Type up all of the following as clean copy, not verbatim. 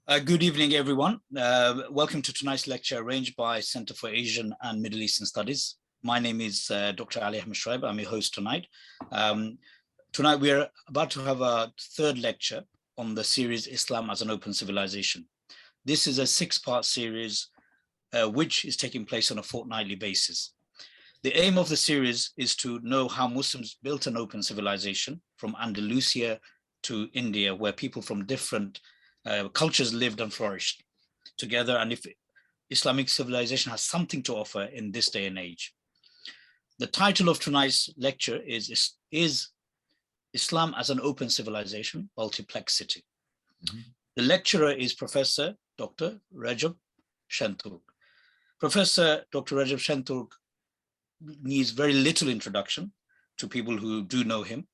Good evening, everyone. Welcome to tonight's lecture arranged by Center for Asian and Middle Eastern Studies. My name is Dr. Ali Ahmed Shraib. I'm your host tonight. Tonight, we're about to have a third lecture on the series Islam as an Open Civilization. This is a 6-part series which is taking place on a fortnightly basis. The aim of the series is to know how Muslims built an open civilization from Andalusia to India, where people from different cultures lived and flourished together, and if Islamic civilization has something to offer in this day and age. The title of tonight's lecture is Islam as an Open Civilization, Multiplexity. The lecturer is Professor Dr. Recep Senturk. Professor Dr. Recep Senturk needs very little introduction to people who do know him.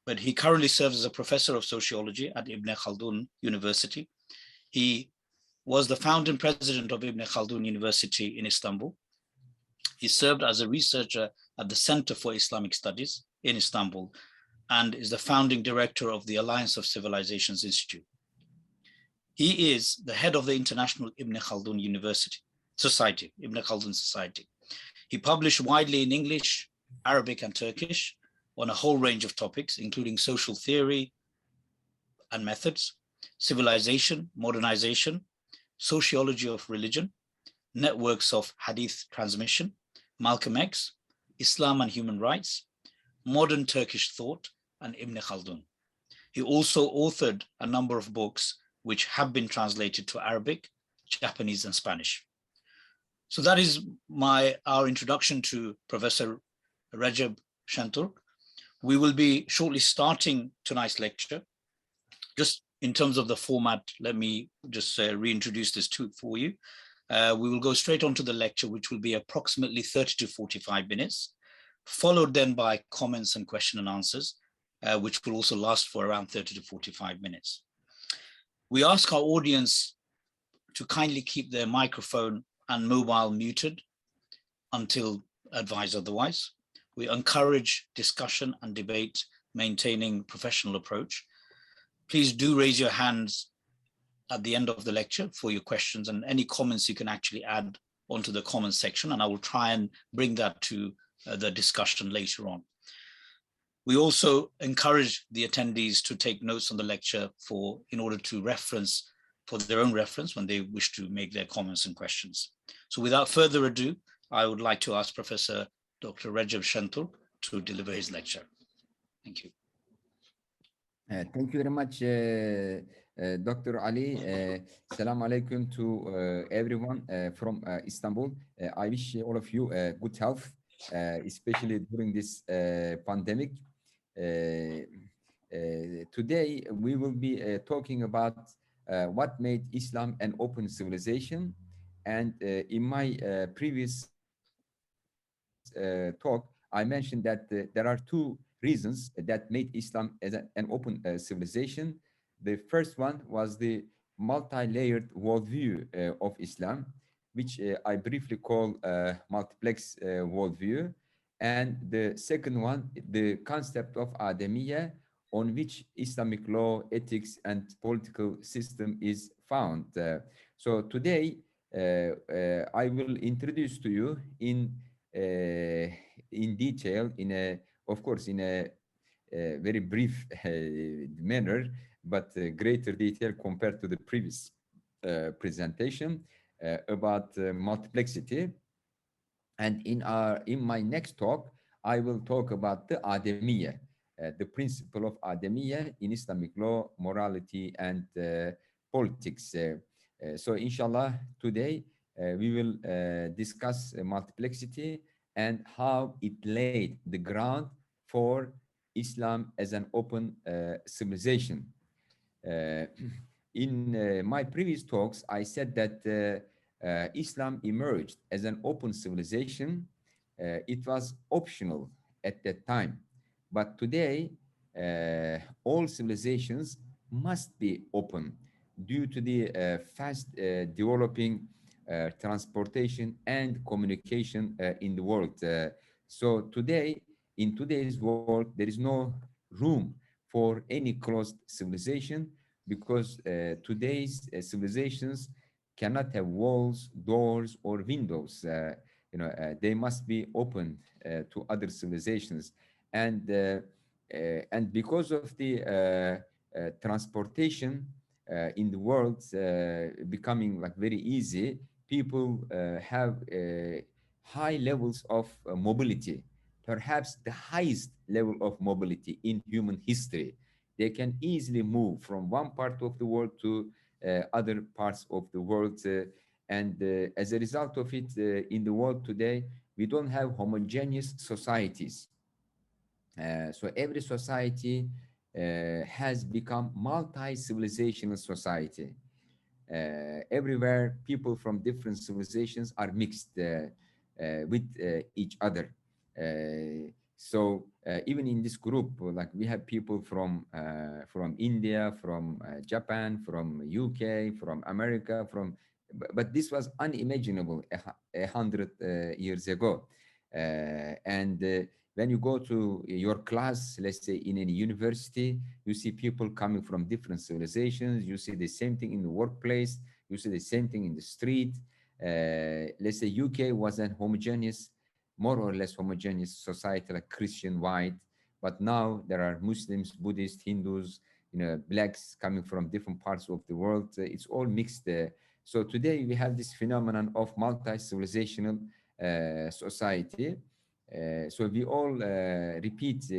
But he currently serves as a professor of sociology at Ibn Khaldun University. He was the founding president of Ibn Khaldun University in Istanbul. He served as a researcher at the Center for Islamic Studies in Istanbul and is the founding director of the Alliance of Civilizations Institute. He is the head of the International Ibn Khaldun Society, Ibn Khaldun Society. He published widely in English, Arabic, and Turkish on a whole range of topics, including social theory and methods, civilization, modernization, sociology of religion, networks of hadith transmission, Malcolm X, Islam and human rights, modern Turkish thought, and Ibn Khaldun. He also authored a number of books which have been translated to Arabic, Japanese, and Spanish. So that is our introduction to Professor Recep Senturk. We will be shortly starting tonight's lecture. Just in terms of the format, let me just reintroduce this for you. We will go straight on to the lecture, which will be approximately 30 to 45 minutes, followed then by comments and question and answers, which will also last for around 30 to 45 minutes. We ask our audience to kindly keep their microphone and mobile muted until advised otherwise. We encourage discussion and debate, maintaining professional approach. Please do raise your hands at the end of the lecture for your questions, and any comments you can actually add onto the comments section, and I will try and bring that to the discussion later on. We also encourage the attendees to take notes on the lecture in order to reference, for their own reference when they wish to make their comments and questions. So without further ado, I would like to ask Professor Dr. Recep Senturk to deliver his lecture. Thank you. Thank you very much, Dr. Ali. Salam alaikum to everyone from Istanbul. I wish all of you good health, especially during this pandemic. Today, we will be talking about what made Islam an open civilization. And in my previous talk, I mentioned that there are two reasons that made Islam as an open civilization. The first one was the multi-layered worldview of Islam, which I briefly call multiplex worldview. And the second one, the concept of adamiyyah, on which Islamic law, ethics, and political system is found. So today, I will introduce to you in detail, of course, in a very brief manner, but greater detail compared to the previous presentation about multiplexity. And in my next talk, I will talk about the adamiyyah, the principle of adamiyyah in Islamic law, morality, and politics. So inshallah, today we will discuss multiplexity and how it laid the ground for Islam as an open civilization. In my previous talks, I said that Islam emerged as an open civilization. It was optional at that time, but today all civilizations must be open due to the fast developing transportation and communication in the world. So today, in today's world, there is no room for any closed civilization. because today's civilizations cannot have walls, doors, or windows. They must be open to other civilizations, and because of the transportation in the world becoming like very easy, people have high levels of mobility, perhaps the highest level of mobility in human history. They can easily move from one part of the world to other parts of the world. And as a result of it, in the world today, we don't have homogeneous societies. So every society has become multi-civilizational society. Everywhere, people from different civilizations are mixed with each other. So even in this group, like we have people from India, from Japan, from UK, from America, but this was unimaginable 100 years ago. And when you go to your class, let's say in a university, you see people coming from different civilizations. You see the same thing in the workplace. You see the same thing in the street. Let's say UK was an homogeneous, more or less homogeneous society, like Christian white. But now there are Muslims, Buddhists, Hindus, blacks coming from different parts of the world. It's all mixed. So today we have this phenomenon of multi-civilizational society. So we all repeat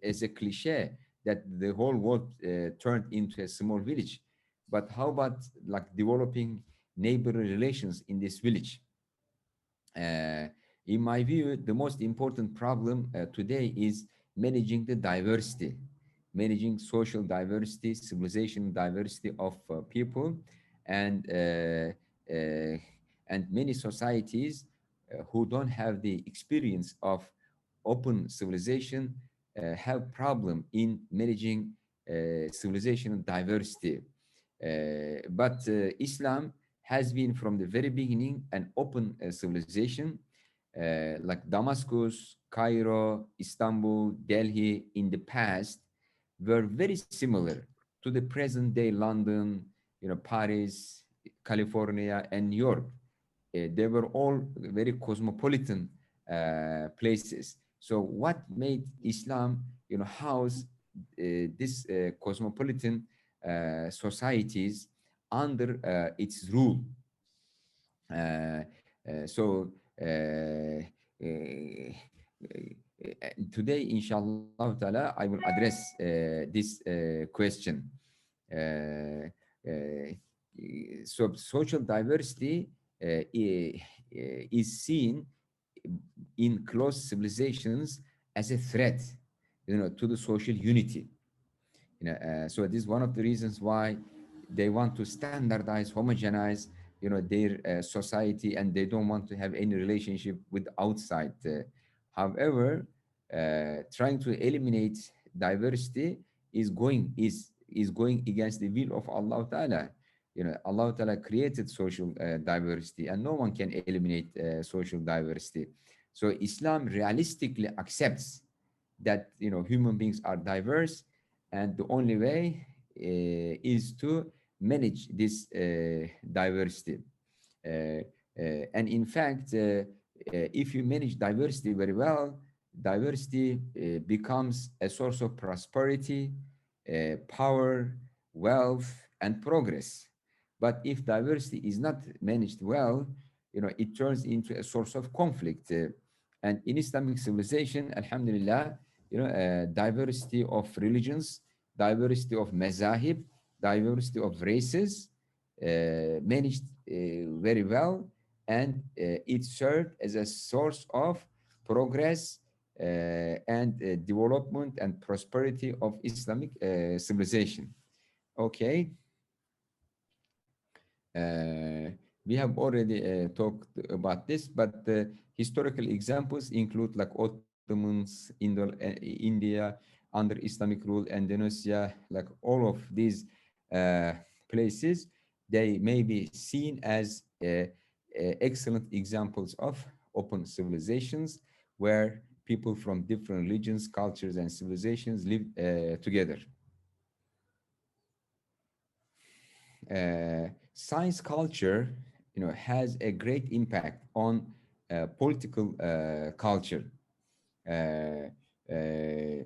as a cliche that the whole world turned into a small village. But how about like developing neighborly relations in this village? Uh, in my view, the most important problem today is managing the diversity, managing social diversity, civilization diversity of people, and uh, uh, and many societies who don't have the experience of open civilization have problem in managing civilization diversity. But Islam has been from the very beginning an open civilization, like Damascus, Cairo, Istanbul, Delhi in the past were very similar to the present day London, Paris, California, and New York. They were all very cosmopolitan places. So what made Islam, house this cosmopolitan societies under its rule? Uh, so today, inshallah ta'ala, I will address this question. Uh, uh, so social diversity is seen in close civilizations as a threat, to the social unity. So this is one of the reasons why they want to standardize, homogenize, their society, and they don't want to have any relationship with outside. However, trying to eliminate diversity is going against the will of Allah Ta'ala. Allah Ta'ala created social diversity, and no one can eliminate social diversity. So Islam realistically accepts that human beings are diverse, and the only way is to manage this diversity. And in fact, if you manage diversity very well, diversity becomes a source of prosperity, power, wealth, and progress. But if diversity is not managed well, it turns into a source of conflict. And in Islamic civilization, alhamdulillah, diversity of religions, diversity of mazahib, diversity of races, managed very well, and it served as a source of progress and development and prosperity of Islamic civilization. Okay. Uh, we have already talked about this, but historical examples include like Ottomans, India under Islamic rule, Andalusia, like all of these uh, places, they may be seen as excellent examples of open civilizations where people from different religions, cultures, and civilizations live together. science culture, has a great impact on political culture. Uh, uh,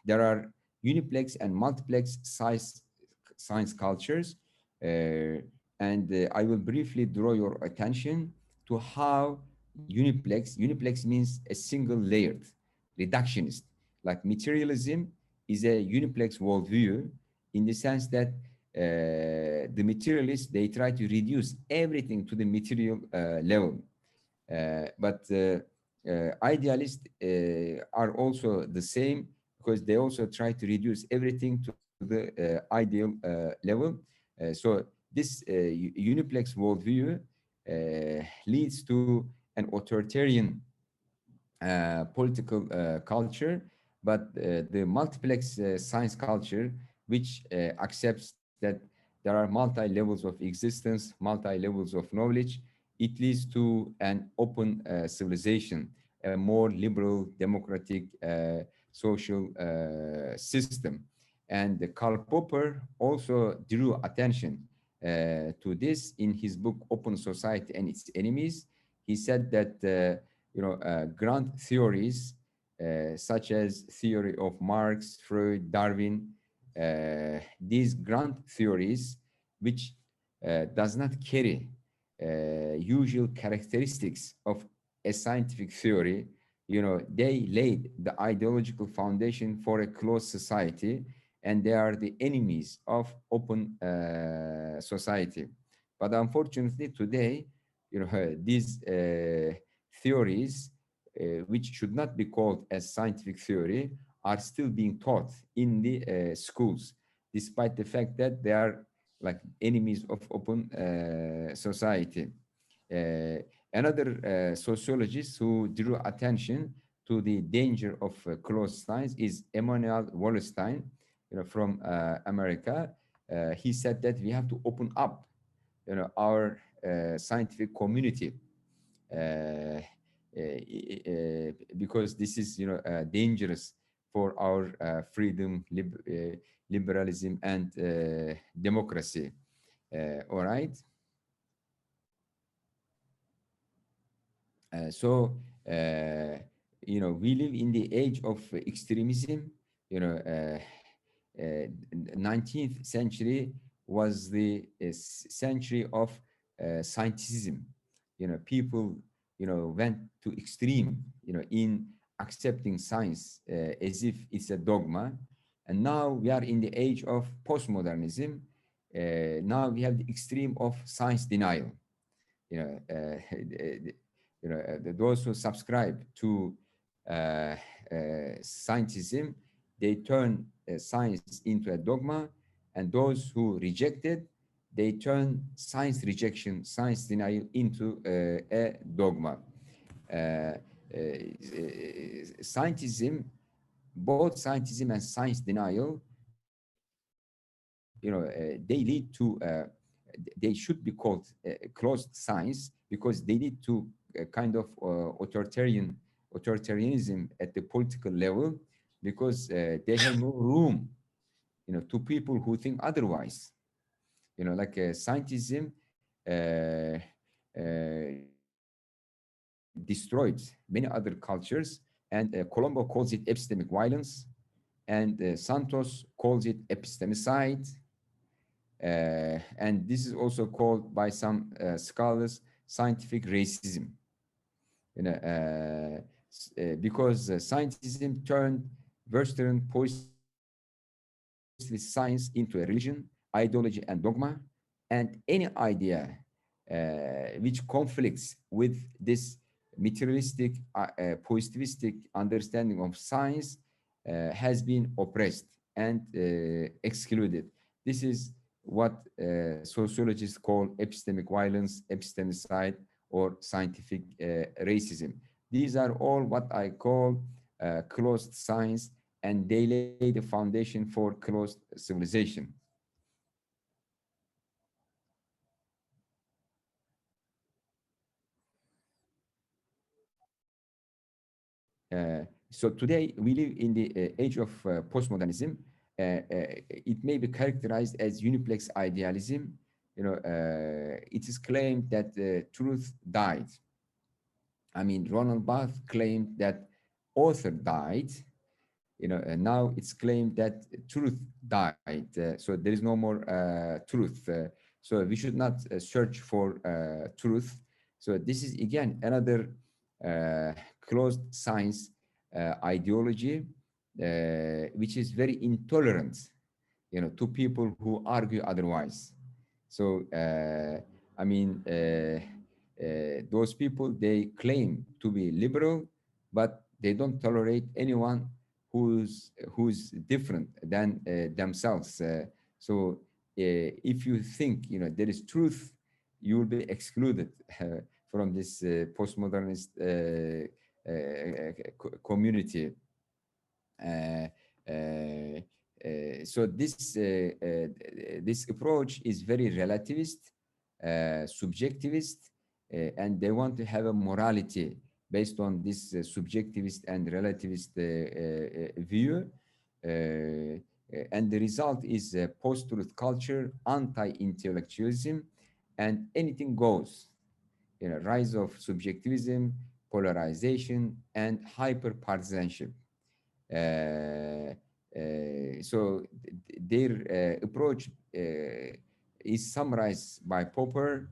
there are uniplex and multiplex science cultures, and I will briefly draw your attention to how uniplex means a single layered, reductionist, like materialism is a uniplex worldview in the sense that the materialists, they try to reduce everything to the material level, but idealists are also the same, because they also try to reduce everything to the ideal level. So this uniplex worldview leads to an authoritarian political culture, but the multiplex science culture, which accepts that there are multi-levels of existence, multi-levels of knowledge, it leads to an open civilization, a more liberal, democratic social system. And Karl Popper also drew attention to this in his book Open Society and Its Enemies. He said that grand theories such as theory of Marx, Freud, Darwin, these grand theories, which does not carry usual characteristics of a scientific theory, they laid the ideological foundation for a closed society, and they are the enemies of open society. But unfortunately, today, these theories, which should not be called as scientific theory, are still being taught in the schools, despite the fact that they are like enemies of open society. Another sociologist who drew attention to the danger of closed science is Emanuel Wallerstein, from America. He said that we have to open up, our scientific community, because this is, dangerous for our freedom, liberalism, and democracy. All right. So, we live in the age of extremism. You know, 19th century was the century of scientism. People, went to extreme, in accepting science as if it's a dogma. And now we are in the age of postmodernism. Now we have the extreme of science denial. You know, those who subscribe to scientism, they turn science into a dogma, and those who reject it, they turn science rejection, science denial into a dogma. Uh, uh, Scientism, both scientism and science denial, they lead to they should be called closed science, because they lead to a kind of authoritarianism at the political level, because they have no room, to people who think otherwise. Like scientism destroyed many other cultures, and Colombo calls it epistemic violence, and Santos calls it epistemicide, and this is also called by some scholars scientific racism. Because scientism turned Western postulist science into a religion, ideology, and dogma, and any idea which conflicts with this materialistic, positivistic understanding of science has been oppressed and excluded. This is what sociologists call epistemic violence, epistemicide, or scientific racism. These are all what I call closed science, and they lay the foundation for closed civilization. So today we live in the age of postmodernism, it may be characterized as uniplex idealism. It is claimed that truth died. I mean, Ronald Barthes claimed that author died. And now it's claimed that truth died. So there is no more truth. So we should not search for truth. So this is again another closed science ideology, which is very intolerant, to people who argue otherwise. So I mean, those people, they claim to be liberal, but they don't tolerate anyone who's different than themselves. If you think there is truth, you will be excluded from this postmodernist community. Uh, uh, so this approach is very relativist, subjectivist, and they want to have a morality based on this subjectivist and relativist view. And the result is post-truth culture, anti-intellectualism, and anything goes. Rise of subjectivism, polarization, and hyper-partisanship. So their approach is summarized by Popper,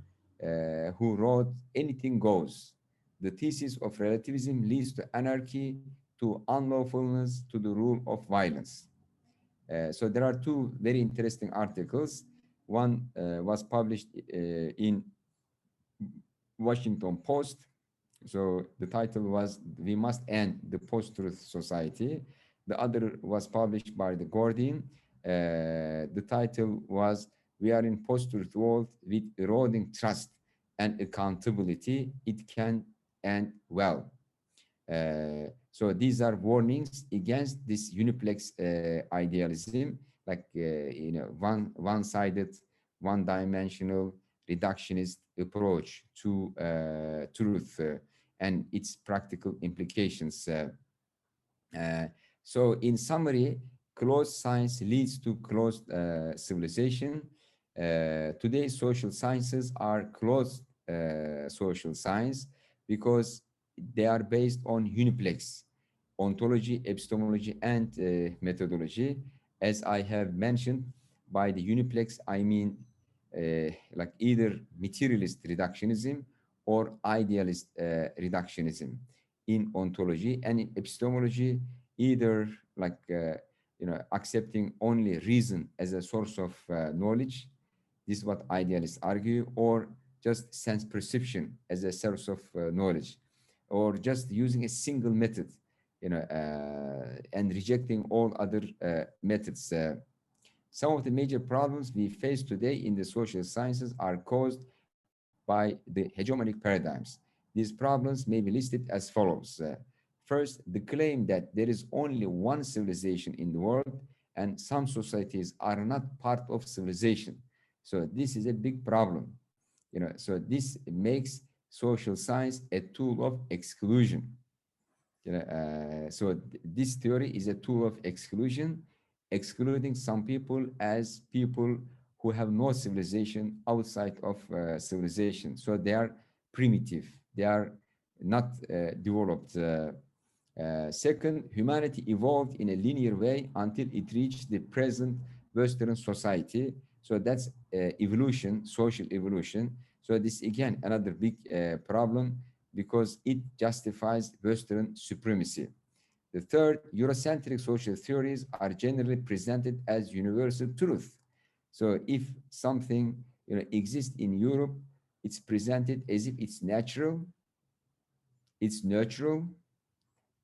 who wrote, "Anything goes. The thesis of relativism leads to anarchy, to unlawfulness, to the rule of violence." So there are two very interesting articles. One was published in Washington Post. So the title was "We Must End the Post-Truth Society." The other was published by The Guardian. The title was "We Are in Post-Truth World with Eroding Trust and Accountability. It Can End Well." So these are warnings against this uniplex idealism, like one-sided, one-dimensional, reductionist approach to truth and its practical implications. Uh, so in summary, closed science leads to closed civilization. Today, social sciences are closed social science because they are based on uniplex, ontology, epistemology, and methodology. As I have mentioned, by the uniplex, I mean like either materialist reductionism or idealist reductionism in ontology, and in epistemology, either like accepting only reason as a source of knowledge. This is what idealists argue, or just sense perception as a source of knowledge, or just using a single method, and rejecting all other methods. Some of the major problems we face today in the social sciences are caused by the hegemonic paradigms. These problems may be listed as follows. First, the claim that there is only one civilization in the world and some societies are not part of civilization. So this is a big problem. So this makes social science a tool of exclusion. This theory is a tool of exclusion, excluding some people as people who have no civilization outside of civilization. So they are primitive. They are not developed. Second, humanity evolved in a linear way until it reached the present Western society. So that's evolution, social evolution. So this again another big problem because it justifies Western supremacy. The third, Eurocentric social theories are generally presented as universal truth. So if something exists in Europe, it's presented as if it's natural, it's neutral,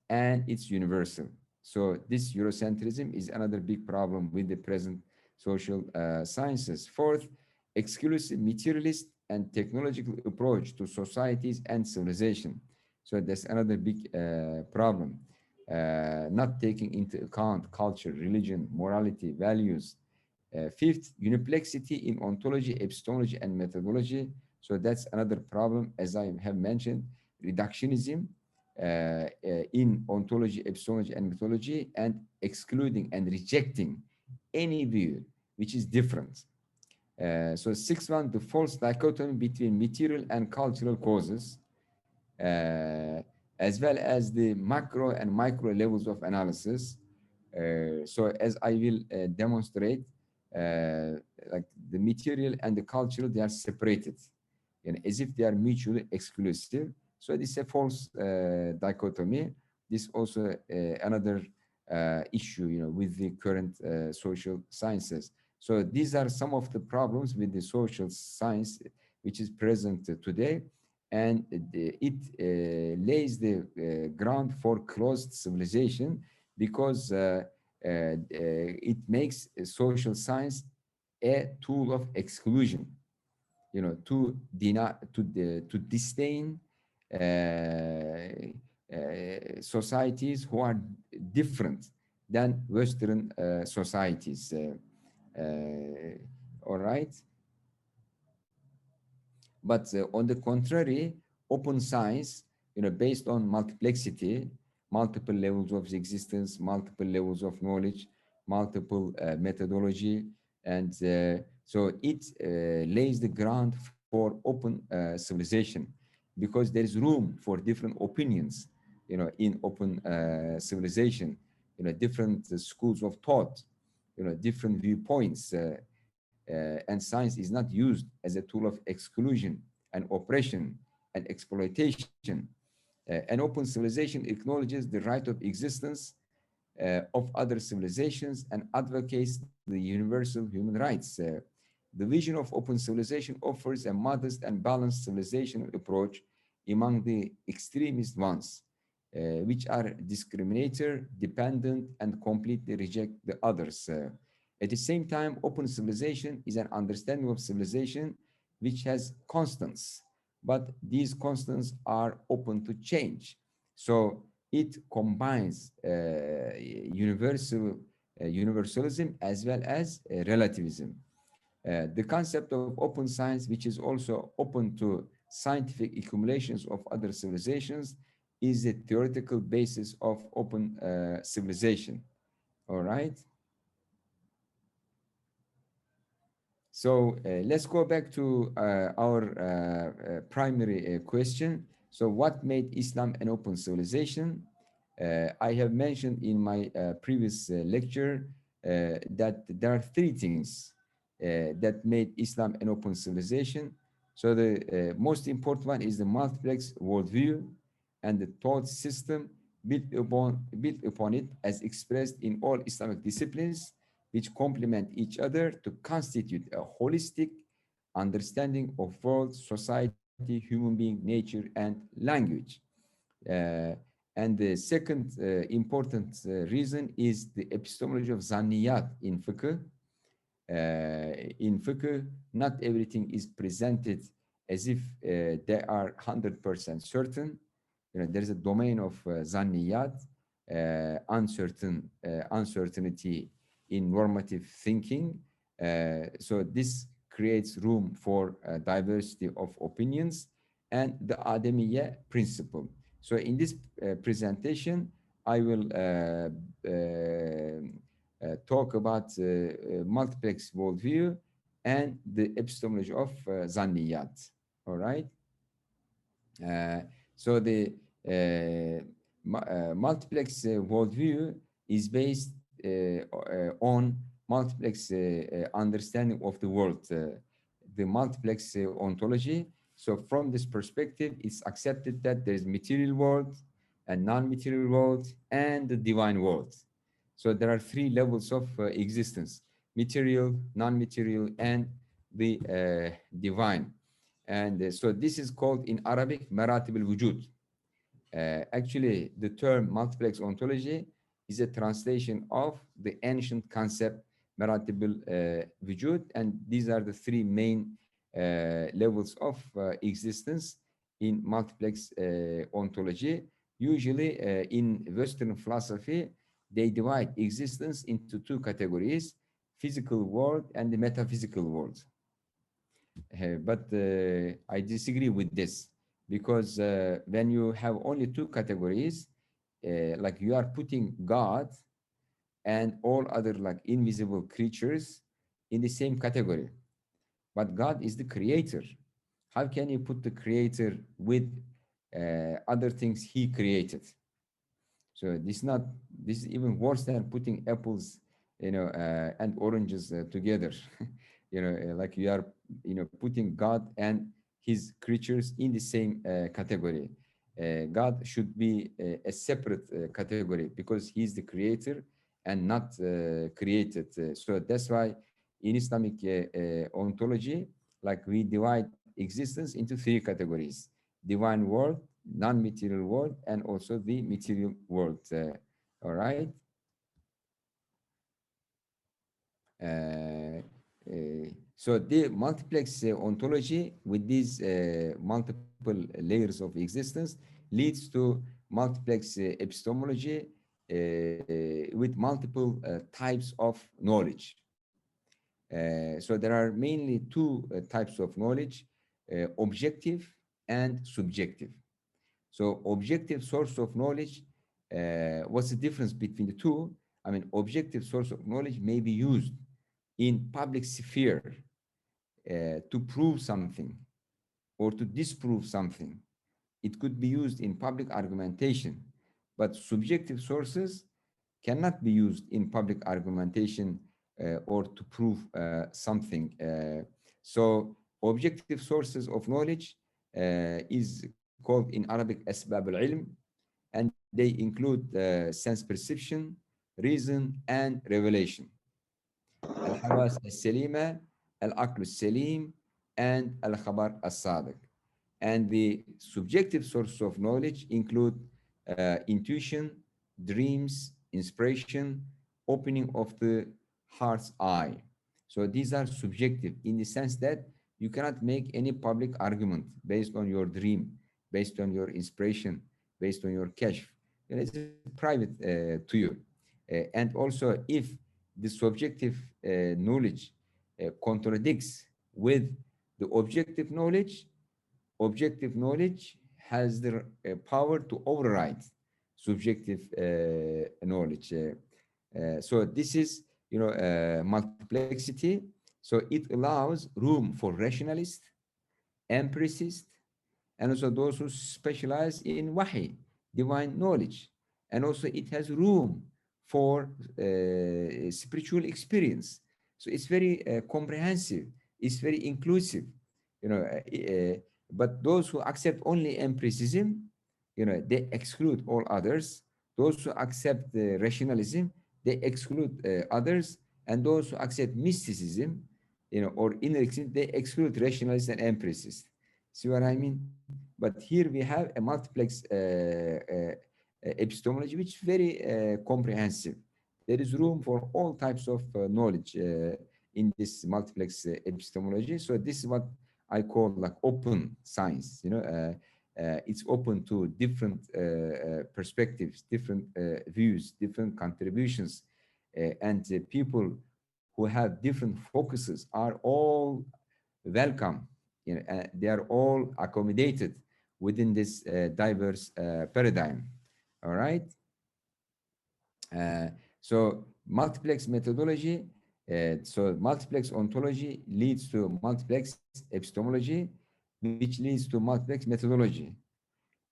and it's universal. So this Eurocentrism is another big problem with the present social sciences. Fourth, exclusive materialist and technological approach to societies and civilization. So that's another big problem. Not taking into account culture, religion, morality, values. Fifth, uniplexity in ontology, epistemology, and methodology. So that's another problem, as I have mentioned, reductionism in ontology, epistemology, and methodology, and excluding and rejecting any view which is different. So sixth one, the false dichotomy between material and cultural causes, as well as the macro and micro levels of analysis. So as I will demonstrate, like the material and the cultural, they are separated, as if they are mutually exclusive. So this is a false dichotomy. This also another issue, with the current social sciences. So these are some of the problems with the social science which is present today, and it lays the ground for closed civilization, because it makes social science a tool of exclusion, to deny, to disdain societies who are different than Western societies. All right. But on the contrary, open science, based on multiplexity, multiple levels of existence, multiple levels of knowledge, multiple methodology, and so it lays the ground for open civilization, because there is room for different opinions, in open civilization, different schools of thought, different viewpoints. And science is not used as a tool of exclusion and oppression and exploitation. An open civilization acknowledges the right of existence of other civilizations and advocates the universal human rights. The vision of open civilization offers a modest and balanced civilization approach among the extremist ones, which are discriminator, dependent, and completely reject the others. At the same time, open civilization is an understanding of civilization which has constants, but these constants are open to change. So it combines universalism as well as relativism. The concept of open science, which is also open to scientific accumulations of other civilizations, is the theoretical basis of open civilization. All right. So let's go back to our primary question. So what made Islam an open civilization? I have mentioned in my previous lecture that there are three things that made Islam an open civilization. So the most important one is the multiplex worldview and the thought system built upon it, as expressed in all Islamic disciplines, which complement each other to constitute a holistic understanding of world, society, human being, nature, and language. Uh, and the second important reason is the epistemology of zanniyat in fiqh. In fiqh, not everything is presented as if they are 100% certain. There is a domain of zanniyat, uncertainty in normative thinking. So this creates room for diversity of opinions and the adamiyyah principle. So in this presentation, I will talk about multiplex worldview and the epistemology of zanniyat. All right. Uh, so the multiplex worldview is based on multiplex understanding of the world, the multiplex ontology. So from this perspective, it's accepted that there is material world and non-material world and the divine world. So there are three levels of existence: material, non-material, and the divine. And so this is called in Arabic maratib al-wujud. Actually, the term multiplex ontology is a translation of the ancient concept maratib al-wujud, and these are the three main levels of existence in multiplex ontology. Usually in Western philosophy, they divide existence into two categories: physical world and the metaphysical world. But I disagree with this, because when you have only two categories, like you are putting God and all other like invisible creatures in the same category. But God is the creator. How can you put the creator with other things he created? So this is even worse than putting apples, and oranges together. Like you are, putting God and his creatures in the same category. God should be a separate category because he's the creator and not created. So that's why in Islamic ontology, like we divide existence into three categories: divine world, non-material world, and also the material world. All right. Uh, so the multiplex ontology with these multiple layers of existence leads to multiplex epistemology with multiple types of knowledge. So there are mainly two types of knowledge, objective and subjective. So objective source of knowledge, what's the difference between the two? I mean, objective source of knowledge may be used in public sphere to prove something or to disprove something. It could be used in public argumentation, but subjective sources cannot be used in public argumentation or to prove something. So objective sources of knowledge is called in Arabic أسباب العلم, and they include sense perception, reason, and revelation. الحواس السليمة, العقل السليم, and الخبر الصادق. And the subjective sources of knowledge include intuition, dreams, inspiration, opening of the heart's eye. So these are subjective in the sense that you cannot make any public argument based on your dream, based on your inspiration, based on your kashf. It's private to you. And also, if the subjective knowledge contradicts with the objective knowledge has the power to override subjective knowledge. So this is, multiplexity. So it allows room for rationalists, empiricists, and also those who specialize in wahi, divine knowledge. And also it has room for spiritual experience. So it's very comprehensive, it's very inclusive, you know. But those who accept only empiricism, they exclude all others. Those who accept rationalism, they exclude others. And those who accept mysticism, or inner, they exclude rationalists and empiricists. See what I mean? But here we have a multiplex epistemology, which is very comprehensive. There is room for all types of knowledge in this multiplex epistemology. So this is what I call like open science. It's open to different perspectives, different views, different contributions, and people who have different focuses are all welcome. They are all accommodated within this diverse paradigm. All right. So multiplex methodology, so multiplex ontology leads to multiplex epistemology, which leads to multiplex methodology.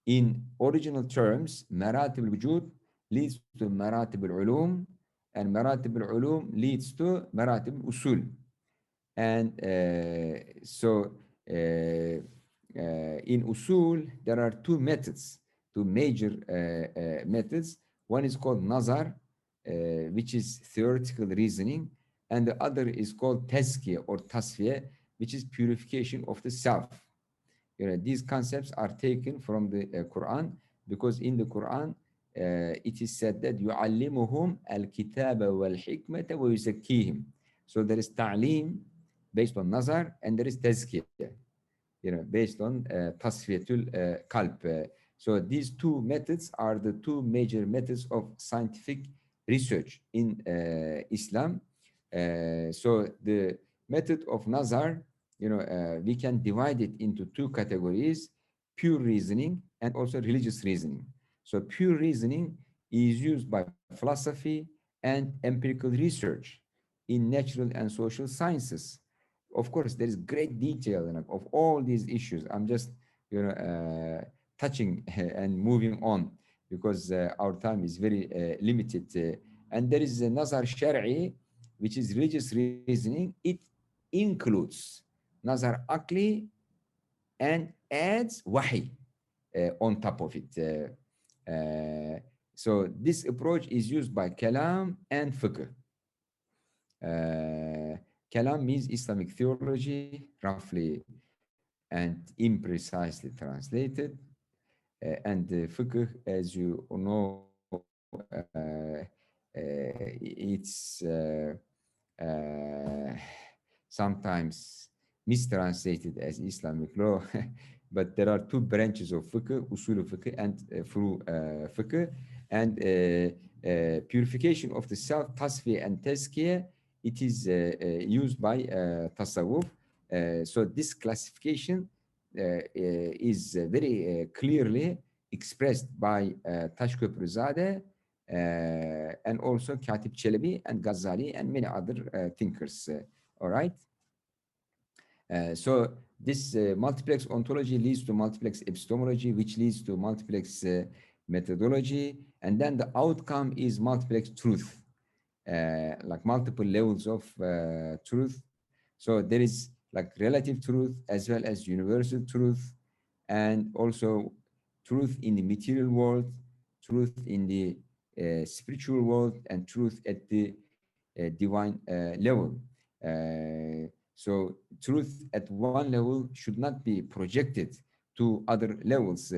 In original terms, maratib al-wujud leads to maratib al-ulum, and maratib al-ulum leads to maratib al-usul. And so in usul, there are two methods, two major methods. One is called nazar, which is theoretical reasoning, and the other is called tazkiyah or tasfiyah, which is purification of the self. These concepts are taken from the Quran, because in the Quran, it is said that يُعَلِّمُهُمْ الْكِتَابَ وَالْحِكْمَةَ وَيُزَكِّيهِمْ. So there is ta'lim based on nazar, and there is tazkiyah, based on tasfiyatul qalb. So these two methods are the two major methods of scientific research in Islam. So the method of nazar, we can divide it into two categories: pure reasoning and also religious reasoning. So pure reasoning is used by philosophy, and empirical research in natural and social sciences. Of course, there is great detail of all these issues. I'm just touching and moving on because our time is very limited. And there is a nazar shar'i, which is religious reasoning. It includes nazar akli and adds wahi on top of it. So this approach is used by kalam and fiqh. Kalam means Islamic theology, roughly and imprecisely translated. And fiqh, as you know, it's sometimes mistranslated as Islamic law, but there are two branches of fiqh, usul fiqh and furu fiqh, and purification of the self, tasfiyah and tazkiyah, it is used by tasawwuf. So this classification is very clearly expressed by Tashköprüzade and also Katib Çelebi and Ghazali and many other thinkers. All right. So this multiplex ontology leads to multiplex epistemology, which leads to multiplex methodology, and then the outcome is multiplex truth, like multiple levels of truth. So there is like relative truth as well as universal truth, and also truth in the material world, truth in the spiritual world, and truth at the divine level. So truth at one level should not be projected to other levels.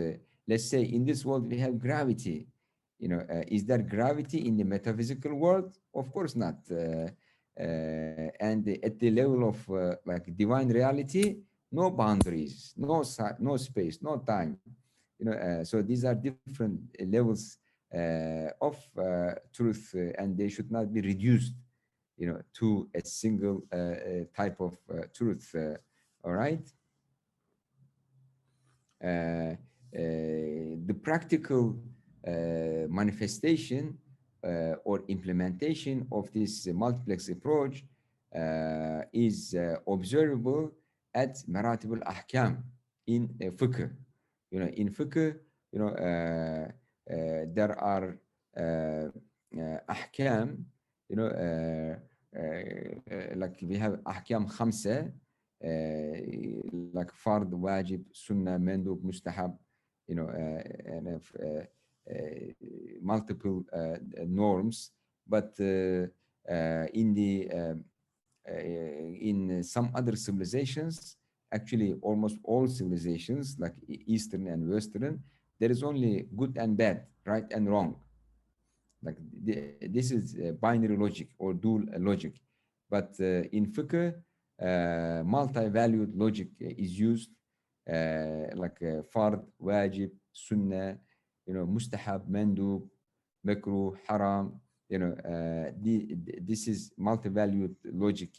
Let's say in this world we have gravity. Is there gravity in the metaphysical world? Of course not. And at the level of like divine reality, no boundaries, no space, no time. So these are different levels of truth, and they should not be reduced, to a single type of truth. All right. The practical manifestation or implementation of this multiplex approach is observable at maratib al-ahkam in fiqh. In fiqh, there are ahkam, like we have ahkam khamsa, like fard, wajib, sunnah, mandub, mustahab, and multiple norms. But in some other civilizations, actually almost all civilizations, like Eastern and Western, there is only good and bad, right and wrong. Like this is binary logic or dual logic. But in fiqh, multi-valued logic is used, like fard, wajib, sunnah, mustahab, mandub, makruh, haram. This is multi-valued logic.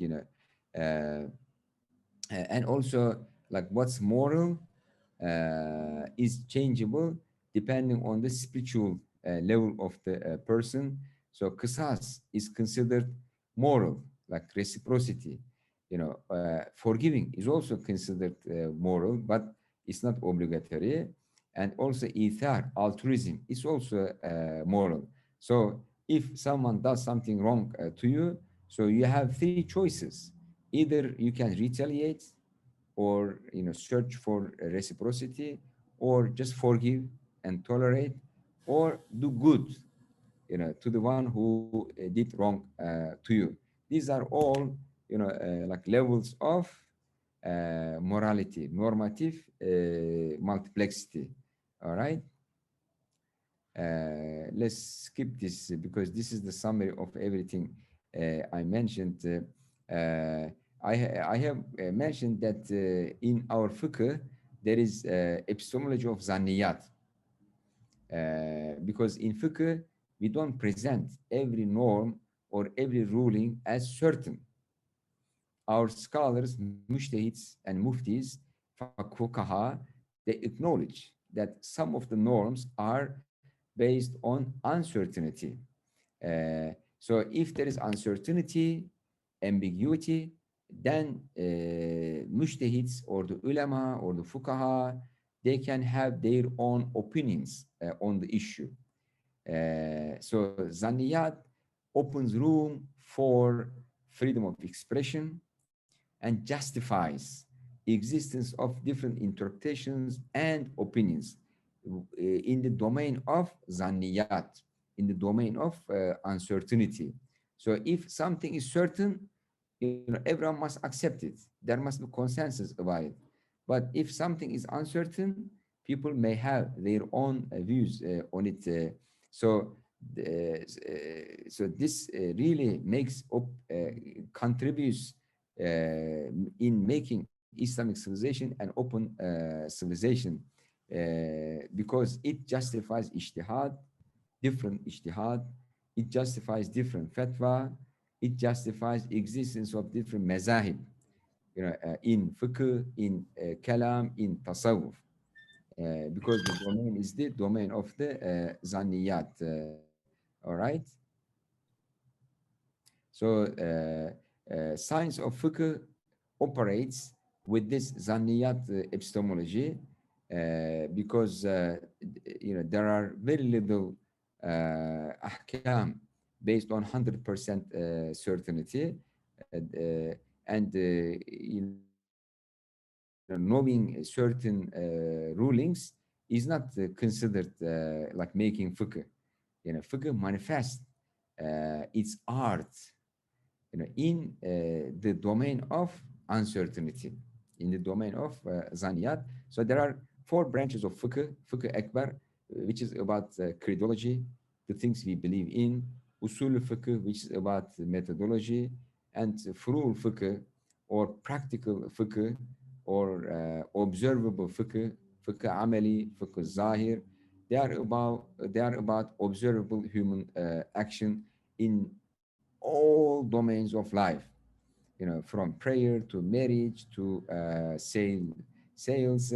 And also like what's moral is changeable depending on the spiritual level of the person. So qisas is considered moral, like reciprocity. Forgiving is also considered moral, but it's not obligatory. And also ithar, altruism, is also moral. So if someone does something wrong to you, so you have three choices. Either you can retaliate, or search for reciprocity, or just forgive and tolerate, or do good to the one who did wrong to you. These are all like levels of morality, normative multiplexity. All right. Let's skip this because this is the summary of everything I mentioned. I have mentioned that in our fiqh there is epistemology of zanniyat, because in fiqh we don't present every norm or every ruling as certain. Our scholars, mujtahids and muftis, fuqaha, they acknowledge that some of the norms are based on uncertainty. So if there is uncertainty, ambiguity, then mujtahids or the ulama or the fuqaha, they can have their own opinions on the issue. So Zaniyat opens room for freedom of expression and justifies existence of different interpretations and opinions in the domain of Zaniyat, in the domain of uncertainty. So if something is certain, everyone must accept it. There must be consensus about it. But if something is uncertain, people may have their own views on it. So, so this really makes contributes in making Islamic civilization an open civilization because it justifies ijtihad, different ijtihad, it justifies different fatwa, it justifies existence of different mazahib, in fiqh, in kalam, in tasawwuf, because the domain is the domain of the zaniyat. All right. So science of fiqh operates with this zaniyat epistemology because there are very little ahkam based on 100% certainty, and knowing certain rulings is not considered like making fiqh. Fiqh manifests its art in the domain of uncertainty, in the domain of zaniyat. So there are four branches of fiqh: fiqh akbar, which is about creedology, the things we believe in; usul fiqh, which is about methodology; and furu fiqh, or practical fiqh, or observable fiqh, fiqh amali, fiqh zahir. They are about observable human action in all domains of life, from prayer to marriage to sales,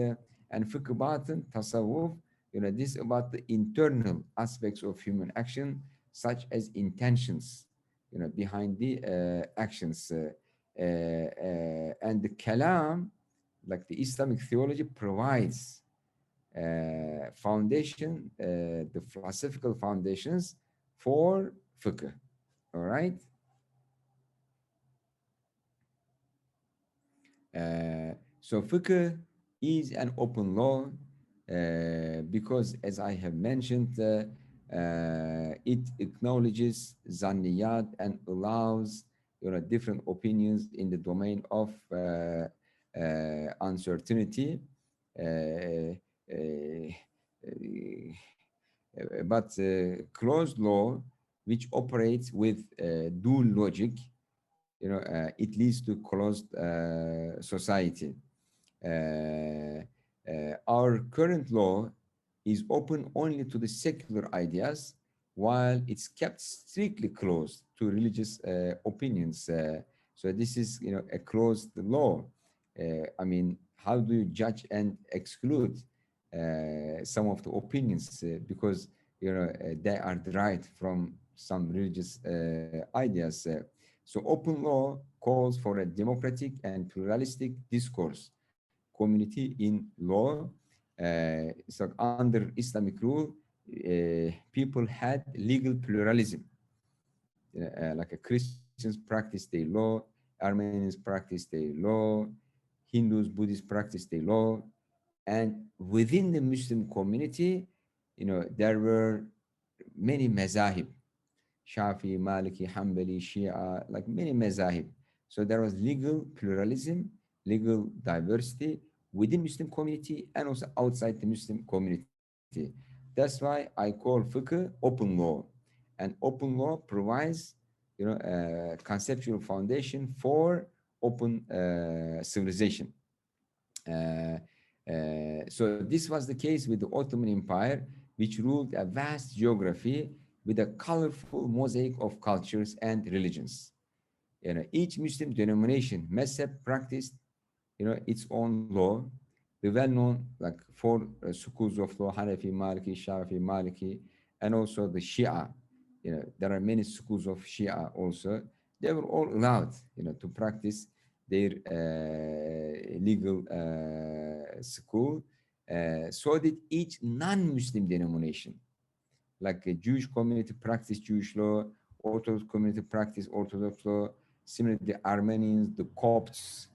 and fiqh batin, tasawwuf. This is about the internal aspects of human action, such as intentions, behind the actions, and the kalam, like the Islamic theology, provides the philosophical foundations for fiqh. All right. So fiqh is an open law because, as I have mentioned, it acknowledges zanniyat and allows different opinions in the domain of uncertainty. Uh, uh, but closed law, which operates with dual logic, it leads to closed society. Our current law is open only to the secular ideas, while it's kept strictly closed to religious opinions. So this is, a closed law. I mean, how do you judge and exclude some of the opinions because they are derived from some religious ideas? So open law calls for a democratic and pluralistic discourse community in law. So under Islamic rule, people had legal pluralism. Like Christians practice their law, Armenians practice their law, Hindus, Buddhists practice their law, and within the Muslim community, there were many mazahib: Shafi, Maliki, Hanbali, Shia, like many mazahib. So there was legal pluralism, legal diversity within Muslim community and also outside the Muslim community. That's why I call fiqh open law. And open law provides, a conceptual foundation for open civilization. Uh, so this was the case with the Ottoman Empire, which ruled a vast geography with a colorful mosaic of cultures and religions. Each Muslim denomination, mezheb, practiced, its own law. The well-known, like, four schools of law: Hanafi, Maliki, Shafi, Maliki, and also the Shia. There are many schools of Shia also. They were all allowed, to practice their legal school. So did each non-Muslim denomination, like a Jewish community practice Jewish law, Orthodox community practice Orthodox law. Similarly, the Armenians, the Copts,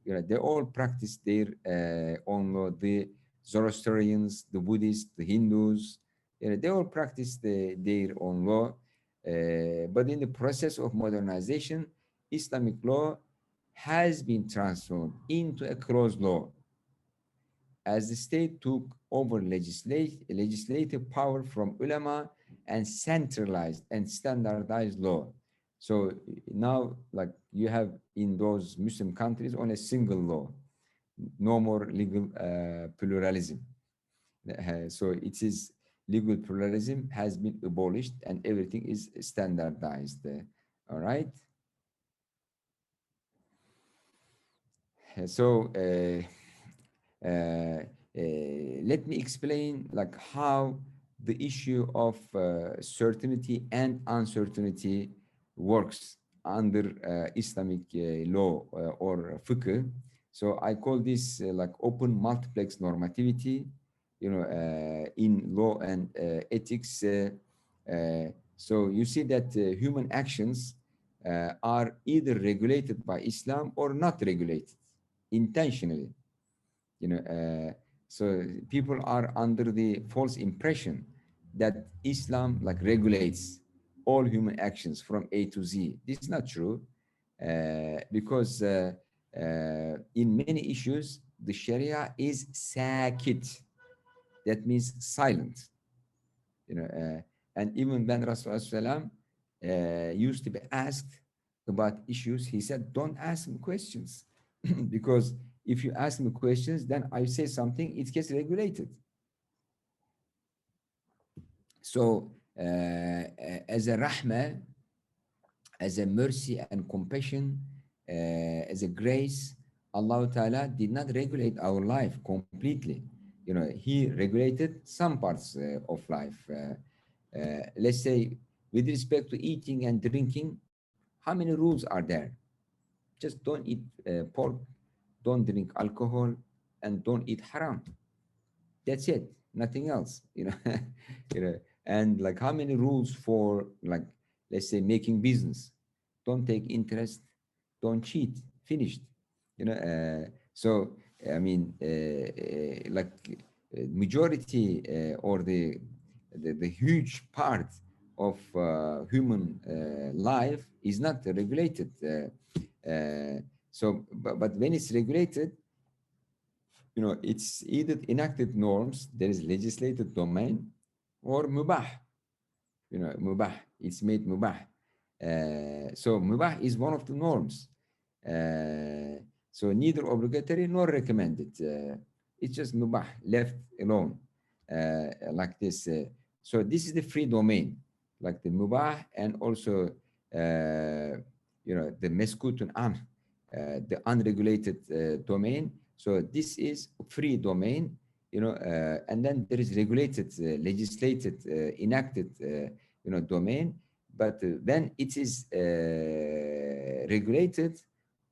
they all practice their own law. The Zoroastrians, the Buddhists, the Hindus, they all practice their own law. But in the process of modernization, Islamic law has been transformed into a closed law as the state took over legislative power from ulama and centralized and standardized law. So now, like you have in those Muslim countries, on a single law, no more legal pluralism. So it is legal pluralism has been abolished and everything is standardized. All right. So let me explain like how the issue of certainty and uncertainty works under Islamic law or fiqh. So I call this like open multiplex normativity, in law and ethics. So you see that human actions are either regulated by Islam or not regulated intentionally. So people are under the false impression that Islam like regulates all human actions from A to Z. This is not true, because in many issues the Sharia is sakit, that means silent. And even when Rasulullah used to be asked about issues, he said, don't ask me questions because if you ask me questions, then I say something, it gets regulated. So as a rahmah, as a mercy and compassion, as a grace, Allah Ta'ala did not regulate our life completely. He regulated some parts of life. Let's say with respect to eating and drinking, how many rules are there? Just don't eat pork, don't drink alcohol, and don't eat haram. That's it, nothing else. And like how many rules for, like, let's say making business? Don't take interest, don't cheat, finished. So I mean, like majority or the huge part of human life is not regulated. But when it's regulated, it's either enacted norms, there is legislated domain, or mubah. Mubah, it's made mubah. So mubah is one of the norms. So neither obligatory nor recommended. It's just mubah, left alone, like this. So this is the free domain, like the mubah, and also, the meskutun an, the unregulated domain. So this is free domain, and then there is regulated, legislated, enacted, domain. But when it is regulated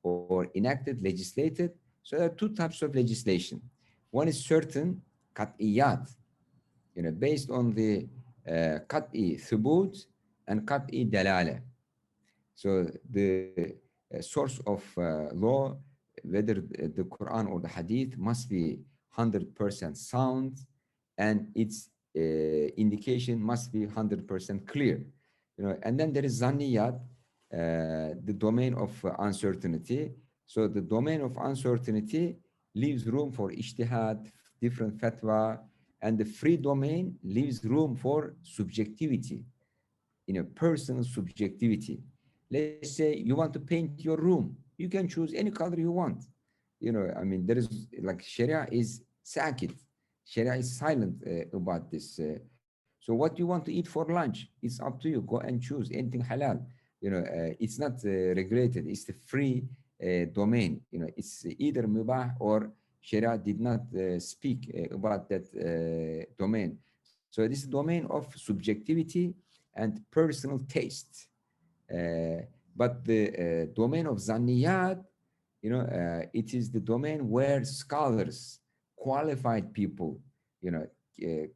or enacted, legislated, so there are two types of legislation. One is certain qat'iyat, based on the qat'i thubut and qat'i dalala. So the source of law, whether the Quran or the Hadith, must be 100% sound, and its indication must be 100% clear. And then there is zanniyat, the domain of uncertainty. So the domain of uncertainty leaves room for ijtihad, different fatwa, and the free domain leaves room for subjectivity, personal subjectivity. Let's say you want to paint your room, you can choose any color you want. I mean, there is like Sharia is sakit. Sharia is silent about this. So what you want to eat for lunch, it's up to you. Go and choose anything halal. It's not regulated. It's the free domain. It's either mubah or Sharia did not speak about that domain. So this domain of subjectivity and personal taste. But the domain of Zanniyat, it is the domain where scholars, qualified people,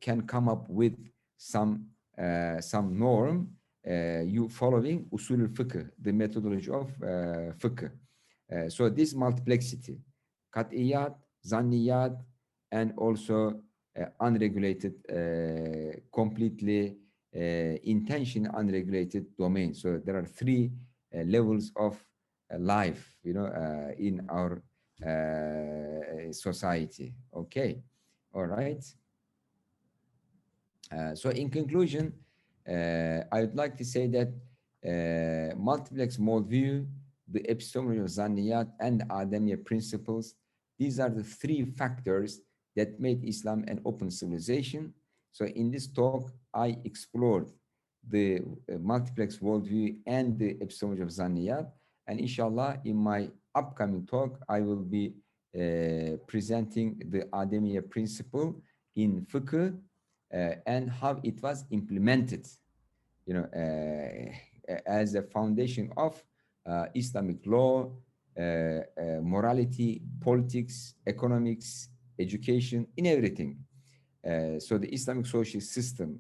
can come up with some norm, you following usul al-fiqh, the methodology of fiqh. So this multiplexity, qat'iyat, zanniyat, and also unregulated, completely intention unregulated domain. So there are three levels of life, in our society. Okay, all right. So in conclusion, I would like to say that multiplex worldview, the epistemology of Zanniyat, and adamiyyah principles, these are the three factors that made Islam an open civilization. So in this talk, I explored the multiplex worldview and the epistemology of Zanniyat. And inshallah, in my upcoming talk, I will be presenting the adamiyyah principle in fiqh, and how it was implemented, as a foundation of Islamic law, morality, politics, economics, education, in everything. So the Islamic social system,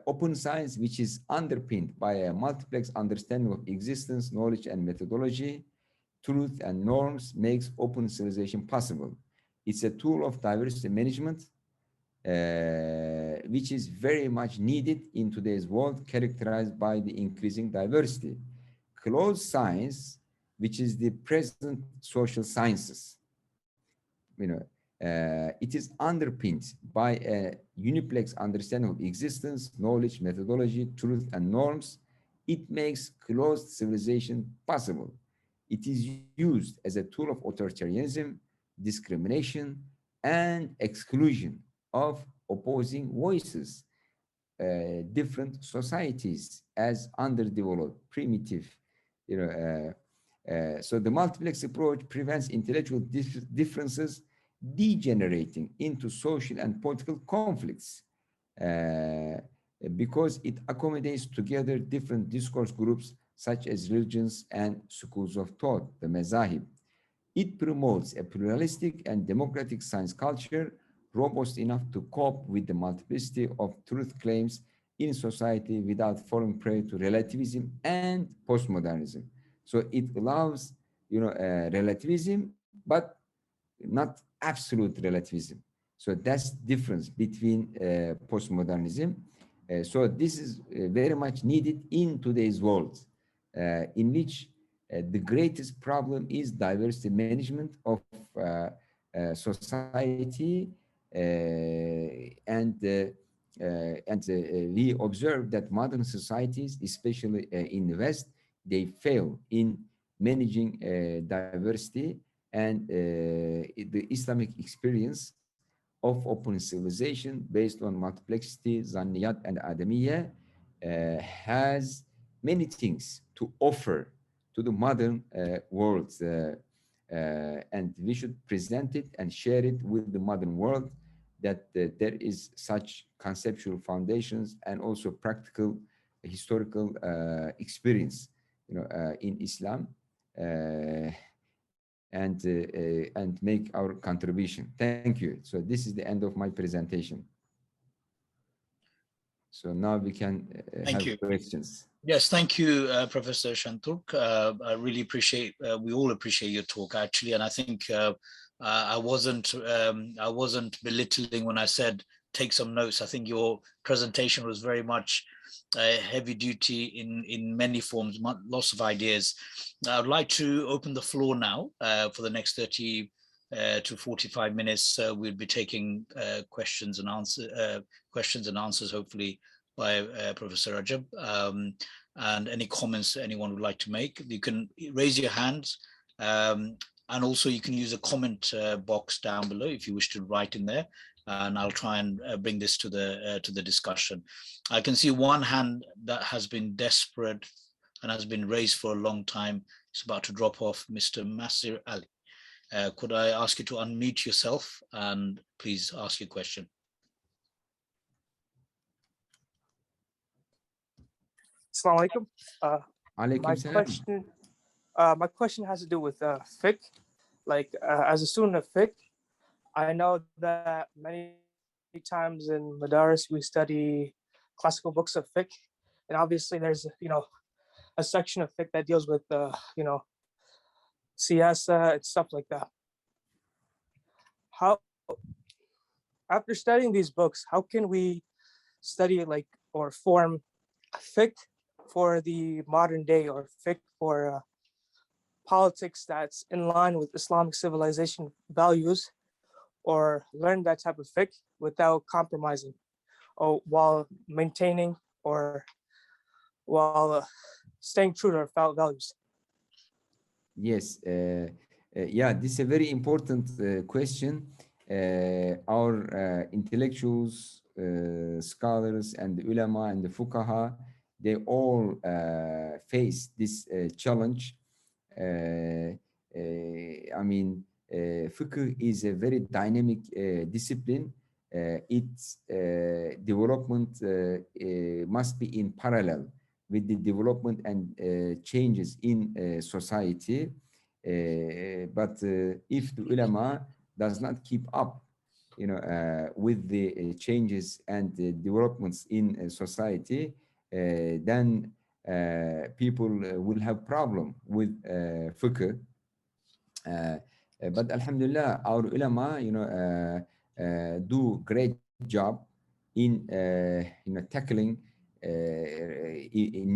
open science, which is underpinned by a multiplex understanding of existence, knowledge, and methodology, truth and norms, makes open civilization possible. It's a tool of diversity management, which is very much needed in today's world, characterized by the increasing diversity. Closed science, which is the present social sciences, it is underpinned by a uniplex understanding of existence, knowledge, methodology, truth, and norms. It makes closed civilization possible. It is used as a tool of authoritarianism, discrimination, and exclusion of opposing voices, different societies as underdeveloped, primitive. So the multiplex approach prevents intellectual differences degenerating into social and political conflicts, because it accommodates together different discourse groups such as religions and schools of thought, the mazahib. It promotes a pluralistic and democratic science culture robust enough to cope with the multiplicity of truth claims in society without falling prey to relativism and postmodernism. So it allows, relativism, but not absolute relativism. So that's difference between postmodernism. So this is very much needed in today's world, in which the greatest problem is diversity management of society, and we observe that modern societies, especially in the West, they fail in managing diversity, and the Islamic experience of open civilization based on multiplexity, zanniyat, and adamiyyah has many things to offer to the modern world, and we should present it and share it with the modern world, that there is such conceptual foundations and also practical historical experience, in Islam, and make our contribution. Thank you. So this is the end of my presentation. So now we can Thank have you. questions. Yes, thank you, Professor Senturk. I really appreciate, we all appreciate your talk, actually, and I think I wasn't belittling when I said take some notes. I think your presentation was very much heavy duty in many forms, lots of ideas. I'd like to open the floor now for the next 30 to 45 minutes. We'll be taking questions and answers, hopefully, by Professor Recep, and any comments anyone would like to make. You can raise your hands, and also you can use a comment box down below if you wish to write in there, and I'll try and bring this to the discussion. I can see one hand that has been desperate and has been raised for a long time. It's about to drop off. Mr. Masir Ali. Could I ask you to unmute yourself and please ask your question? Assalamu alaikum. Alaikum My salam. question has to do with fiqh. Like as a student of fiqh, I know that many times in Madaris we study classical books of fiqh, and obviously there's a section of fiqh that deals with siyasa and stuff like that. How after studying these books, how can we study like or form fiqh for the modern day or fiqh for politics that's in line with Islamic civilization values, or learn that type of fiqh without compromising or while maintaining or while staying true to our values? Yes, yeah, this is a very important question. Our intellectuals, scholars, and ulama and the fuqaha, they all face this challenge. I mean, fiqh is a very dynamic discipline. Its development must be in parallel with the development and changes in society. But if the ulama does not keep up, with the changes and developments in society, then people will have problem with fiqh. But Alhamdulillah, our ulama, do great job in tackling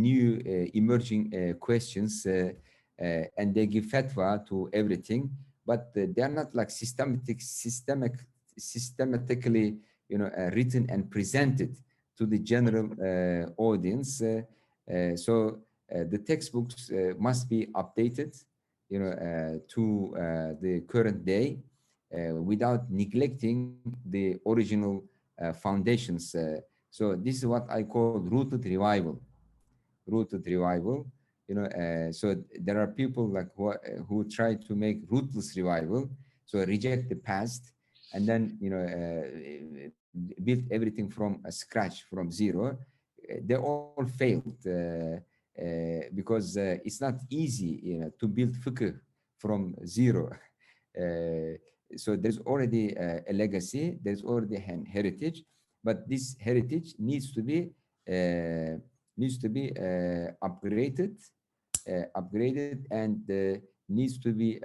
new emerging questions, and they give fatwa to everything, but they are not like systematically, written and presented to the general audience. So the textbooks must be updated, to the current day, without neglecting the original foundations. So this is what I call rooted revival. So there are people like who try to make rootless revival, so reject the past, and then build everything from scratch, from zero. They all failed, because it's not easy, to build fiqh from zero. Uh, so there's already a legacy, there's already an heritage, but this heritage needs to be upgraded, and needs to be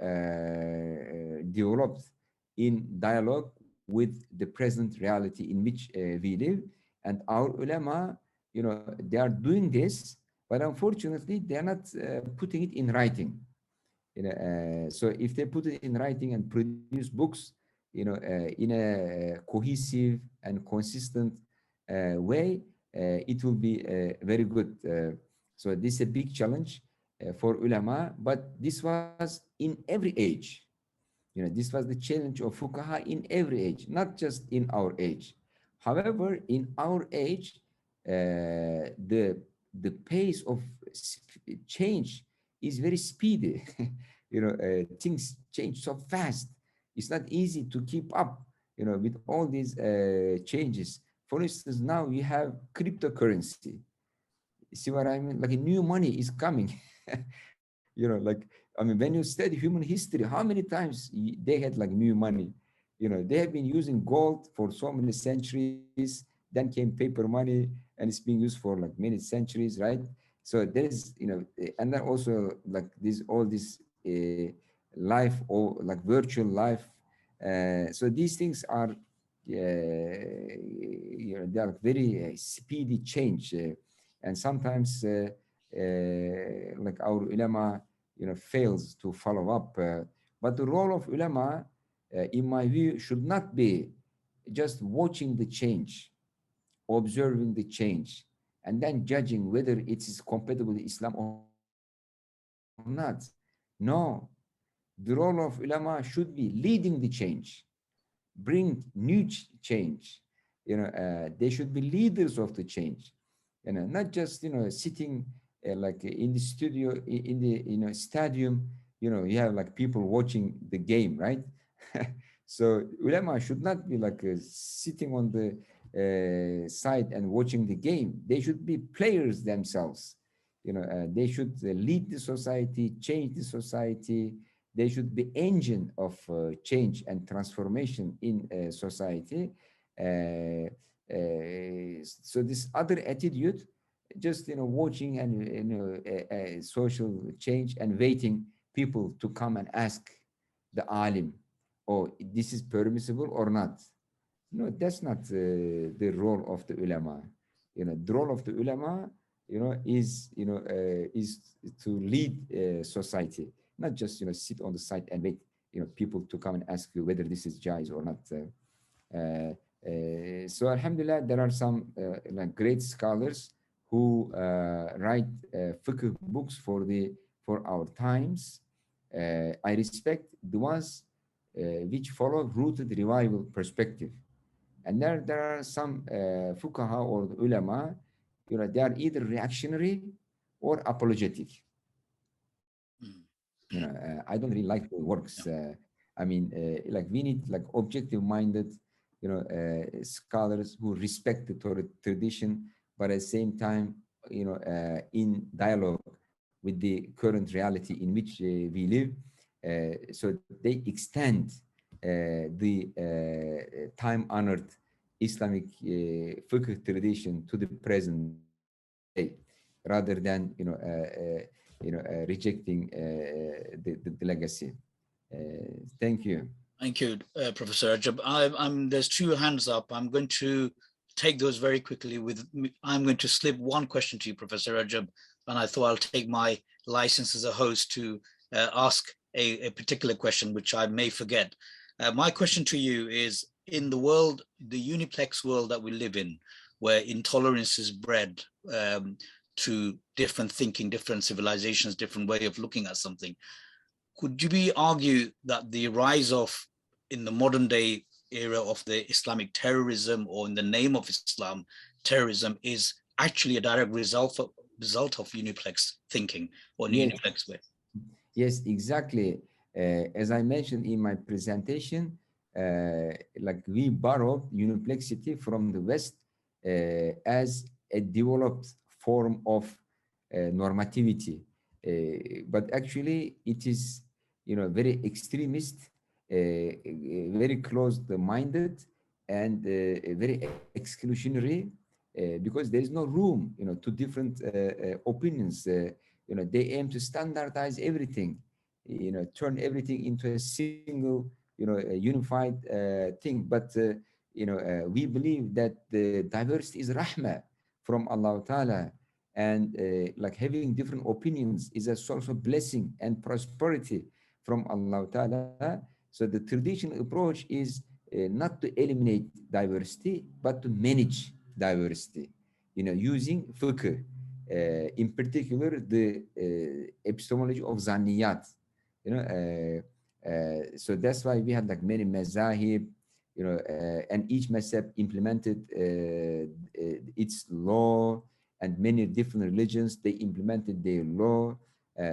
developed in dialogue with the present reality in which we live. And our ulama, they are doing this, but unfortunately they are not putting it in writing. So if they put it in writing and produce books, in a cohesive and consistent way, it will be very good. So this is a big challenge for ulama, but this was in every age. This was the challenge of fuqaha in every age, not just in our age. However, in our age, the pace of change is very speedy. Things change so fast. It's not easy to keep up, with all these changes. For instance, now you have cryptocurrency. See what I mean? Like a new money is coming. When you study human history, how many times they had like new money? They have been using gold for so many centuries, then came paper money, and it's being used for like many centuries, right? So there is, and then also like this, all this life, or like virtual life. So these things are, they are very speedy change, and sometimes like our ulama, fails to follow up. But the role of ulama, in my view, should not be just watching the change, observing the change, and then judging whether it is compatible with Islam or not. No, the role of ulama should be leading the change, bring new change. They should be leaders of the change, not just sitting like in the studio, in the stadium. You have like people watching the game, right? So ulama should not be like sitting on the side and watching the game. They should be players themselves. They should lead the society, change the society. They should be engine of change and transformation in society. So this other attitude, just watching and social change and waiting people to come and ask the alim, oh, this is permissible or not. No, that's not the role of the ulama. The role of the ulama, is to lead society, not just sit on the side and wait people to come and ask you whether this is jais or not. So alhamdulillah, there are some like great scholars who write fiqh books for our times. I respect the ones which follow rooted revival perspective. And there are some fuqaha or ulama, they are either reactionary or apologetic. I don't really like the works. I mean, like we need like objective-minded, scholars who respect the Torah tradition, but at the same time, in dialogue with the current reality in which we live. So they extend the time-honored Islamic fiqh tradition to the present day, rather than rejecting the legacy. Thank you. Thank you, Professor Recep. There's two hands up. I'm going to take those very quickly. I'm going to slip one question to you, Professor Recep, and I thought I'll take my license as a host to ask a particular question, which I may forget. My question to you is, in the world, the uniplex world that we live in, where intolerance is bred to different thinking, different civilizations, different way of looking at something, could you argue that the rise of, in the modern day era of the Islamic terrorism, or in the name of Islam, terrorism, is actually a direct result of uniplex thinking, or uniplex way? Yes, exactly. As I mentioned in my presentation, like we borrowed uniplexity from the West as a developed form of normativity. But actually it is, very extremist, very closed-minded, and very exclusionary, because there is no room, to different opinions. They aim to standardize everything, turn everything into a single, a unified thing. But we believe that the diversity is rahmah from Allah Ta'ala, and like having different opinions is a source of blessing and prosperity from Allah Ta'ala. So the traditional approach is not to eliminate diversity, but to manage diversity, using fiqh, in particular the epistemology of zanniyat. So that's why we had like many mazahib, and each mazhab implemented its law, and many different religions, they implemented their law.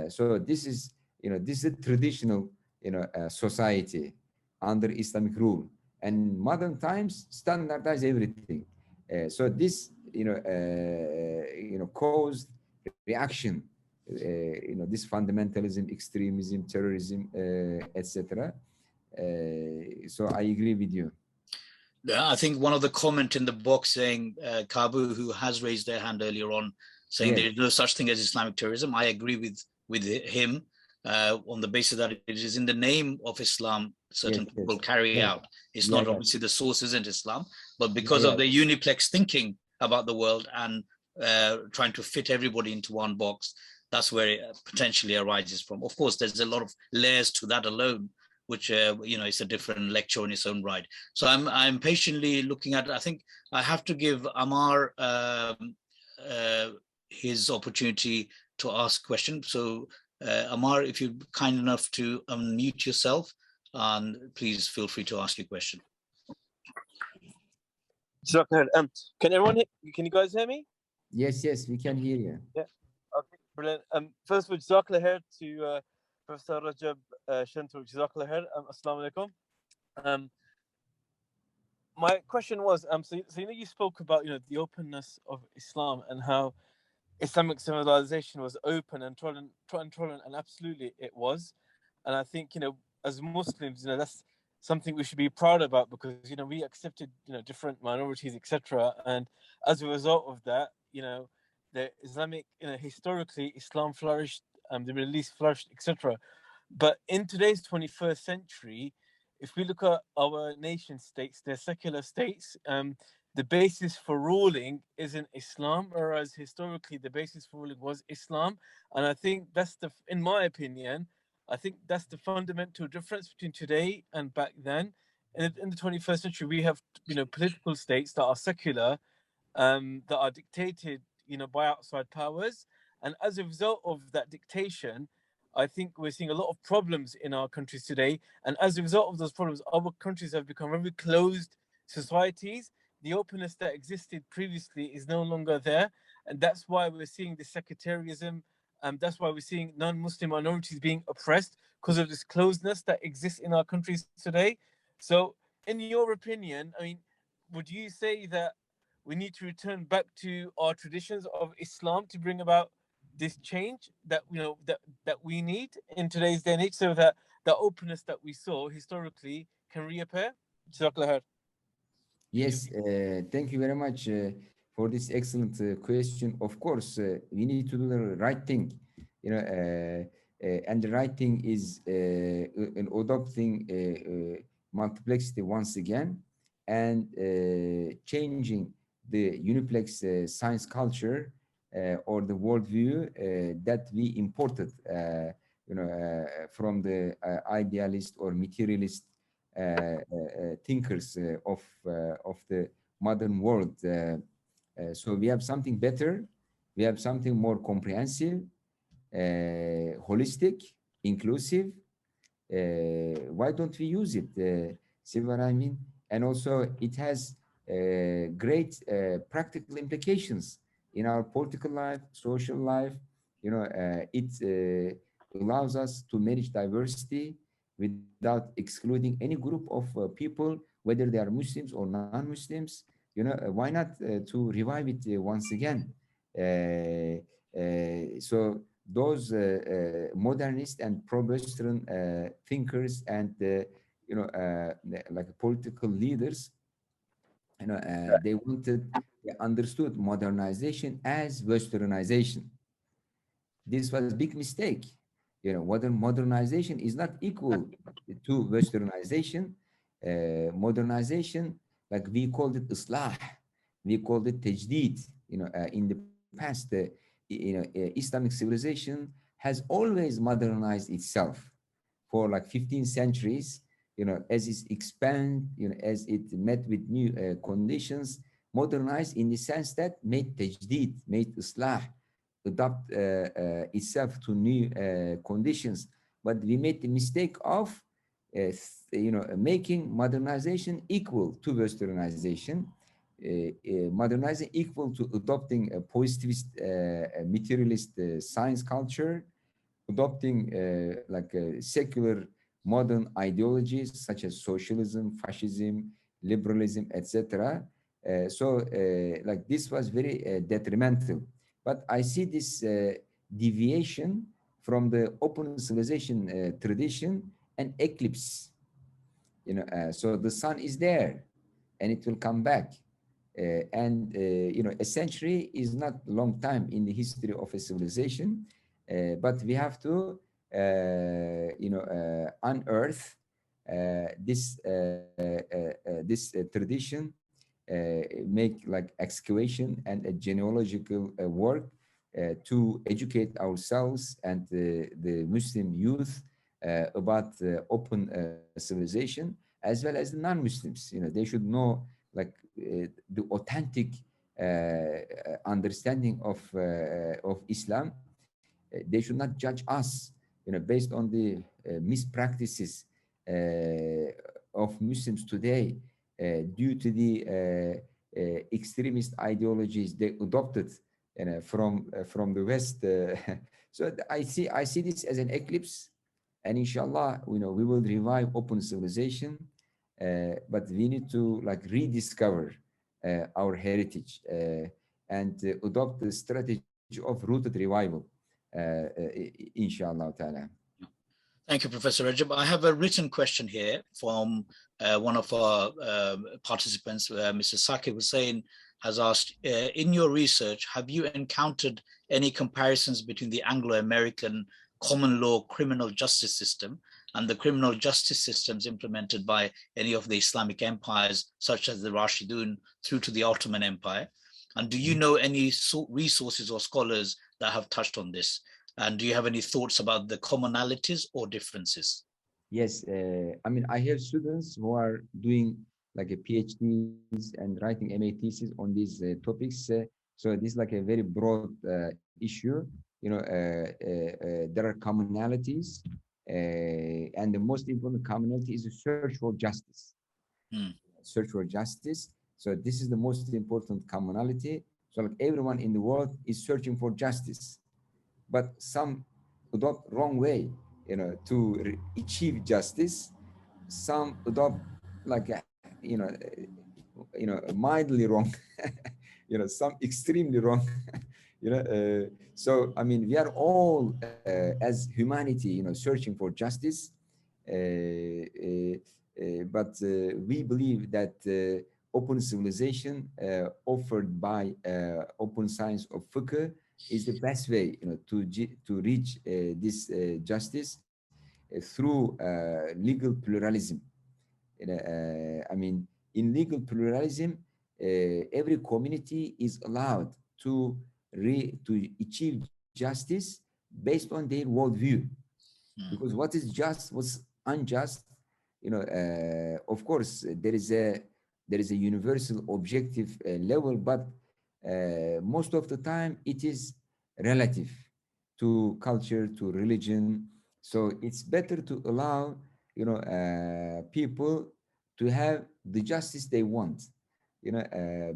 So this is, this is a traditional, society under Islamic rule, and modern times standardize everything. So this, caused reaction, this fundamentalism, extremism, terrorism, etc. So I agree with you. I think one of the comment in the box saying, Kabu, who has raised their hand earlier on, saying there is no such thing as Islamic terrorism. I agree with him on the basis that it is in the name of Islam, certain people carry out. It's not obviously the source isn't Islam, but because of the uniplex thinking about the world and trying to fit everybody into one box, that's where it potentially arises from. Of course, there's a lot of layers to that alone, which it's a different lecture in its own right. So I'm patiently looking at. I think I have to give Amar his opportunity to ask questions. So Amar, if you're kind enough to unmute yourself, and please feel free to ask your question. Can you guys hear me? Yes, we can hear you. Yeah. Okay, brilliant. First of all, Jazakallah khair to Professor Recep, Senturk, Jazakallah khair. Assalamu alaikum. My question was, so you spoke about the openness of Islam and how Islamic civilization was open and tolerant, and absolutely it was. And I think, as Muslims, that's something we should be proud about, because we accepted different minorities, etc. And as a result of that, the Islamic, historically Islam flourished, the Middle East flourished, etc. But in today's 21st century, if we look at our nation states, they're secular states. The basis for ruling isn't Islam, whereas historically the basis for ruling was Islam. And I think in my opinion, I think that's the fundamental difference between today and back then. In the 21st century, we have political states that are secular, that are dictated by outside powers, and as a result of that dictation, I think we're seeing a lot of problems in our countries today. And as a result of those problems, our countries have become very closed societies. The openness that existed previously is no longer there, and that's why we're seeing the sectarianism. That's why we're seeing non-Muslim minorities being oppressed, because of this closedness that exists in our countries today. So, in your opinion, I mean, would you say that we need to return back to our traditions of Islam to bring about this change that that we need in today's day and age, so that the openness that we saw historically can reappear? Jazakallah khair. Yes, thank you very much for this excellent question. Of course, we need to do the right thing, and the right thing is in adopting multiplexity once again, and changing the uniplex science culture or the worldview that we imported, from the idealist or materialist thinkers of the modern world. So we have something better, we have something more comprehensive, holistic, inclusive. Why don't we use it? See what I mean? And also, it has great practical implications in our political life, social life. It allows us to manage diversity without excluding any group of people, whether they are Muslims or non-Muslims. Why not to revive it once again? So those modernist and pro-Western thinkers and like political leaders, they they understood modernization as Westernization. This was big mistake. Modernization is not equal to Westernization. Modernization, like we called it Islah, we called it Tajdeed. In the past, Islamic civilization has always modernized itself for like 15 centuries. As it expand, as it met with new conditions, modernized in the sense that made Tajdeed, made Islah, adapt itself to new conditions. But we made the mistake of making modernization equal to Westernization, modernizing equal to adopting a positivist, materialist science culture, adopting like secular modern ideologies such as socialism, fascism, liberalism, etc. Like this was very detrimental. But I see this deviation from the open civilization tradition and eclipse. So the sun is there, and it will come back. A century is not a long time in the history of a civilization, but we have to, unearth this tradition, make like excavation and a genealogical work to educate ourselves and the Muslim youth about open civilization, as well as the non-Muslims. They should know like the authentic understanding of Islam. They should not judge us, based on the mispractices of Muslims today due to the extremist ideologies they adopted from the West. So I see this as an eclipse, and inshallah, we will revive open civilization, but we need to like rediscover our heritage and adopt the strategies of rooted revival, inshallah ta'ala. Thank you, Professor Recep. I have a written question here from one of our participants, Mr. Saki Hussein, has asked, in your research, have you encountered any comparisons between the Anglo-American common law criminal justice system and the criminal justice systems implemented by any of the Islamic empires, such as the Rashidun through to the Ottoman Empire? And do you know any resources or scholars that have touched on this? And do you have any thoughts about the commonalities or differences? Yes, I mean, I have students who are doing like a PhDs and writing MA thesis on these topics. So this is like a very broad issue. You know, there are commonalities, and the most important commonality is the search for justice. Search for justice. So this is the most important commonality. So like everyone in the world is searching for justice, but some adopt wrong way, you know, to achieve justice. Some adopt like a, mildly wrong, some extremely wrong. So I mean, we are all as humanity, searching for justice, but we believe that open civilization offered by open science of fiqh is the best way, to reach this justice through legal pluralism. I mean, in legal pluralism, every community is allowed to achieve justice based on their worldview. Because what is just, what's unjust, of course, there is a universal objective level, but most of the time it is relative to culture, to religion. So it's better to allow, people to have the justice they want,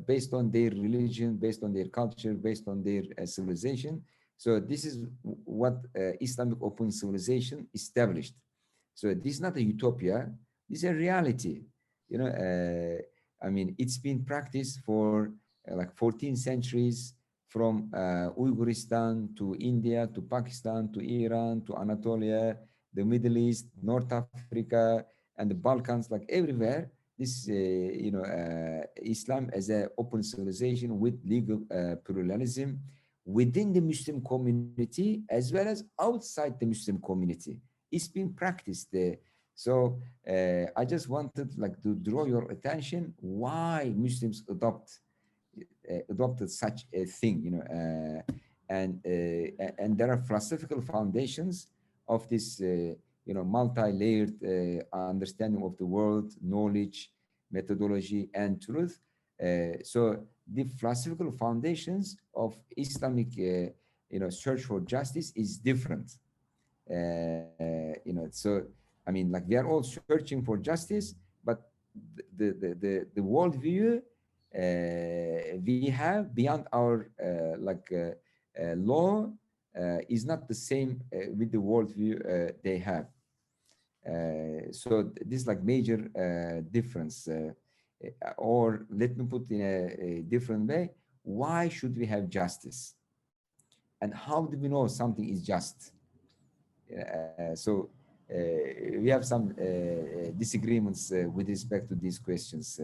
based on their religion, based on their culture, based on their civilization. So this is what Islamic open civilization established. So this is not a utopia, this is a reality. I mean, it's been practiced for like 14 centuries, from Uyghuristan to India to Pakistan to Iran to Anatolia, the Middle East, North Africa, and the Balkans, like everywhere. This, Islam as an open civilization with legal pluralism within the Muslim community as well as outside the Muslim community. It's been practiced there. So I just wanted to draw your attention why Muslims adopted such a thing, and there are philosophical foundations of this, multi-layered understanding of the world, knowledge, methodology, and truth. So the philosophical foundations of Islamic, search for justice is different. So I mean, like, we are all searching for justice, but the worldview we have beyond our law is not the same with the worldview they have. So this is like major difference. Or let me put in a different way: why should we have justice, and how do we know something is just? So we have some disagreements with respect to these questions.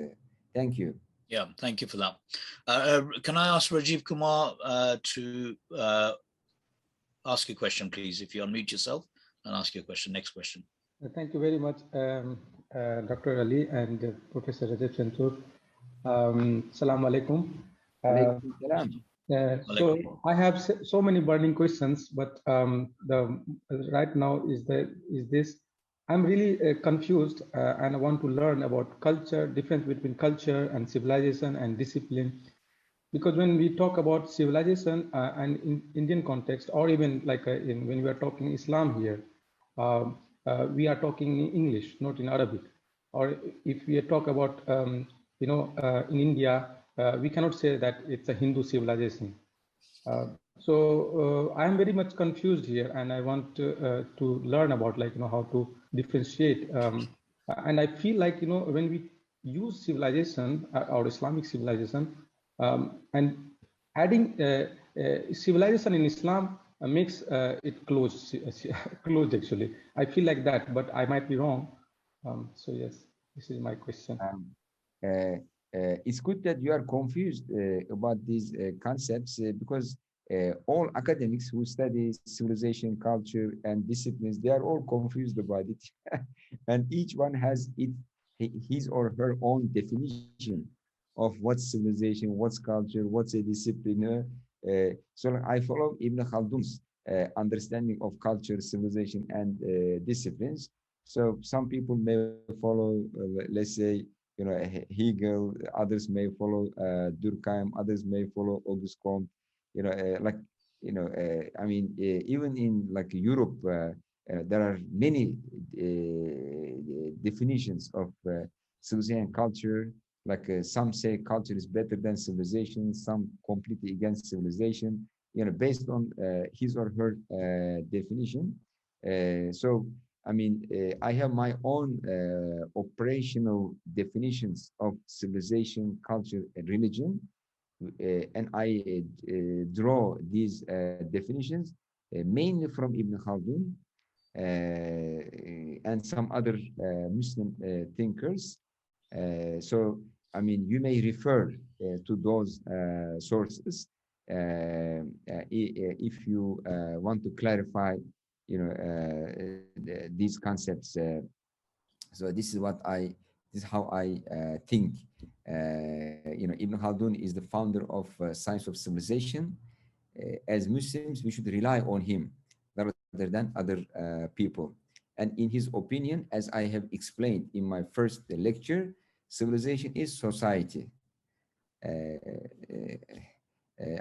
Thank you. Yeah, thank you for that. Can I ask Rajiv Kumar to ask a question, please? If you unmute yourself and ask your question. Next question. Thank you very much, Dr. Ali and Professor Recep Senturk. Salam alaikum. So I have so many burning questions, but right now is this. I'm really confused, and I want to learn about culture, difference between culture and civilization and discipline. Because when we talk about civilization and in Indian context, or even like when we are talking Islam here, we are talking in English, not in Arabic. Or if we talk about, in India, we cannot say that it's a Hindu civilization. So I am very much confused here, and I want to learn about, how to differentiate. And I feel like, when we use civilization or Islamic civilization, and adding civilization in Islam makes it closed, closed actually. I feel like that, but I might be wrong. So yes, this is my question. It's good that you are confused about these concepts because all academics who study civilization, culture, and disciplines, they are all confused about it. And each one has his or her own definition of what's civilization, what's culture, what's a discipline. So I follow Ibn Khaldun's understanding of culture, civilization, and disciplines. So some people may follow, let's say, Hegel, others may follow Durkheim, others may follow Auguste Comte, I mean, even in like Europe, there are many definitions of civilization and culture. Like some say culture is better than civilization, some completely against civilization, based on his or her definition. So I mean, I have my own operational definitions of civilization, culture, and religion, and I draw these definitions mainly from Ibn Khaldun and some other Muslim thinkers. So, I mean, you may refer to those sources if you want to clarify these concepts. So this is how I think. Ibn Khaldun is the founder of science of civilization. As Muslims, we should rely on him rather than other people. And in his opinion, as I have explained in my first lecture, civilization is society.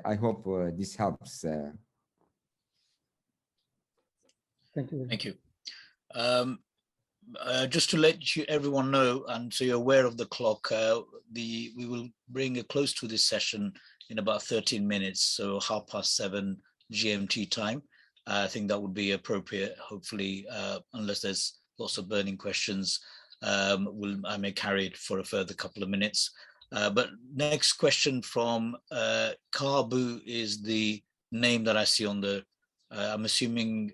I hope this helps. Thank you. Thank you. Just to let everyone know, and so you're aware of the clock, we will bring a close to this session in about 13 minutes, so 7:30 GMT time. I think that would be appropriate, hopefully, unless there's lots of burning questions, I may carry it for a further couple of minutes. But next question from Kabu is the name that I see on the, I'm assuming,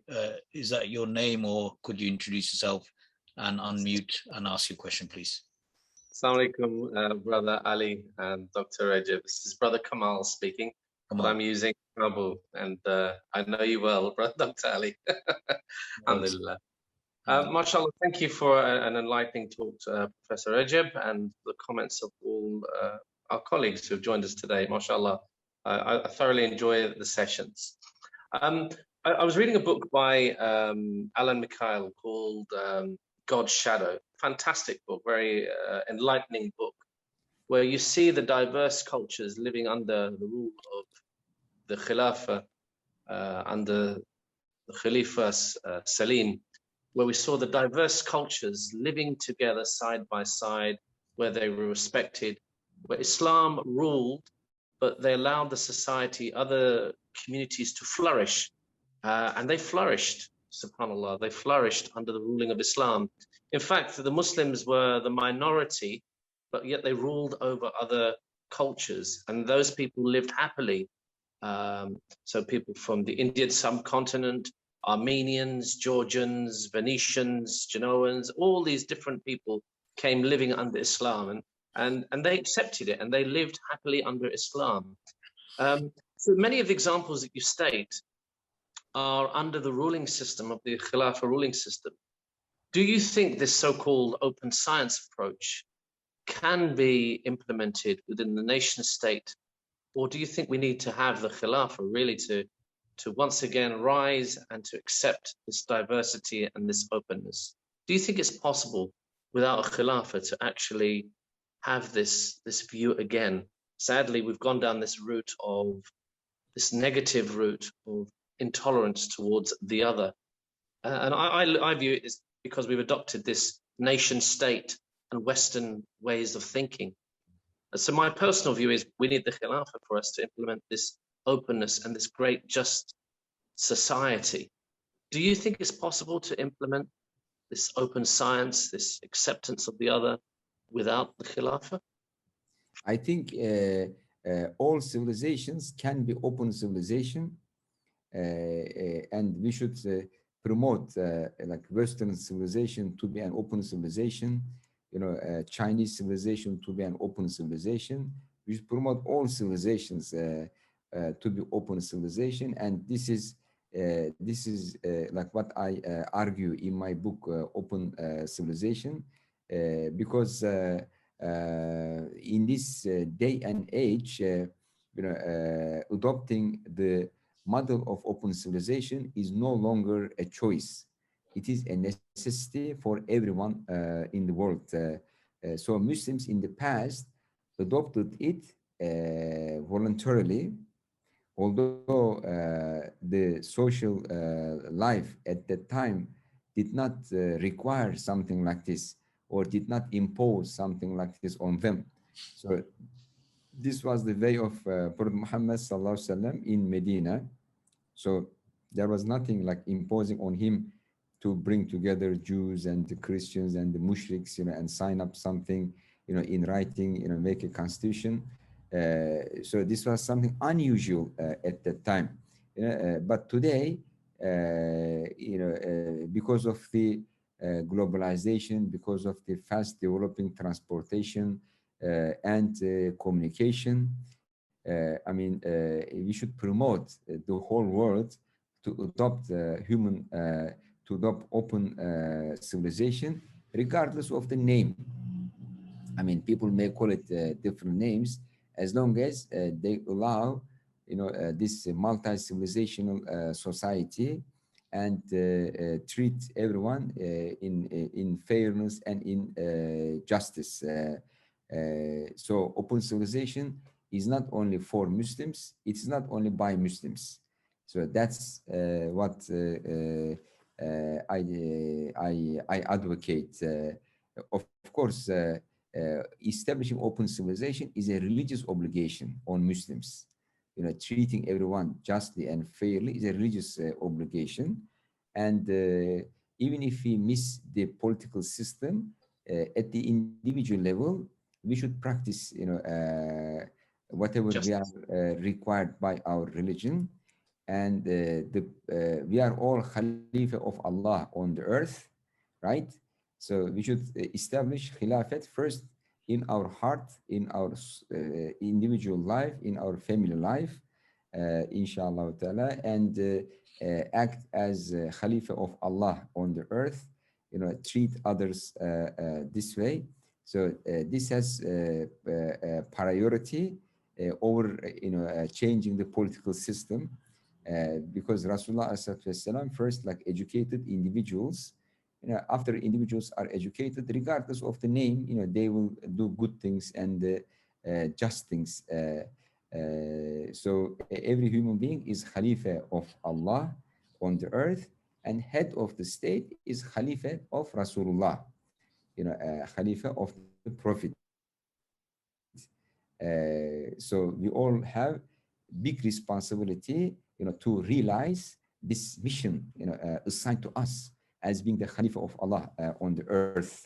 is that your name, or could you introduce yourself and unmute and ask your question, please? Assalamu alaikum, Brother Ali and Dr. Recep. This is Brother Kamal speaking, but I'm using Abu, and I know you well, Brother Dr. Ali. Alhamdulillah. MashaAllah, thank you for an enlightening talk to Professor Recep and the comments of all our colleagues who have joined us today. MashaAllah, I thoroughly enjoy the sessions. I was reading a book by Alan Mikhail called God's Shadow. Fantastic book, very enlightening book, where you see the diverse cultures living under the rule of the Khilafah, under the Khalifa's Salim, where we saw the diverse cultures living together side by side, where they were respected, where Islam ruled, but they allowed the society, other communities to flourish, and they flourished. SubhanAllah, they flourished under the ruling of Islam. In fact, the Muslims were the minority, but yet they ruled over other cultures, and those people lived happily. So people from the Indian subcontinent, Armenians, Georgians, Venetians, Genoans, all these different people came living under Islam, and they accepted it, and they lived happily under Islam. So many of the examples that you state are under the ruling system of the Khilafah ruling system. Do you think this so-called open science approach can be implemented within the nation state? Or do you think we need to have the Khilafah really to once again rise and to accept this diversity and this openness? Do you think it's possible without a Khilafah to actually have this view again? Sadly, we've gone down this route of this negative route of intolerance towards the other. And I view it as because we've adopted this nation state and Western ways of thinking. So my personal view is we need the Khilafah for us to implement this openness and this great just society. Do you think it's possible to implement this open science, this acceptance of the other without the Khilafah? I think all civilizations can be open civilization, and we should promote like Western civilization to be an open civilization, Chinese civilization to be an open civilization. We should promote all civilizations to be open civilization, and this is like what I argue in my book, Open Civilization, because in this day and age, adopting the model of open civilization is no longer a choice. It is a necessity for everyone in the world. So Muslims in the past adopted it voluntarily, although the social life at that time did not require something like this, or did not impose something like this on them. So this was the way of Prophet Muhammad sallallahu alaihi wasallam in Medina. So there was nothing like imposing on him to bring together Jews and the Christians and the mushriks, and sign up something, in writing, make a constitution. So this was something unusual at that time. But today, because of the globalization, because of the fast developing transportation and communication, we should promote the whole world to adopt to adopt open civilization, regardless of the name. People may call it different names, as long as they allow, this multi-civilizational society, and treat everyone in fairness and in justice. So open civilization is not only for Muslims, it's not only by Muslims. So that's what I advocate. Of course, establishing open civilization is a religious obligation on Muslims. Treating everyone justly and fairly is a religious obligation. And even if we miss the political system, at the individual level, we should practice, whatever we are required by our religion. And we are all Khalifa of Allah on the earth, right? So we should establish Khilafat first in our heart, in our individual life, in our family life, inshallah ta'ala, and act as Khalifa of Allah on the earth, treat others this way. So this has priority over, changing the political system, because Rasulullah ﷺ first educated individuals. After individuals are educated, regardless of the name, they will do good things and just things. So every human being is Khalifa of Allah on the earth, and head of the state is Khalifa of Rasulullah, Khalifa of the Prophet. So we all have big responsibility, to realize this mission, assigned to us as being the Khalifa of Allah on the earth.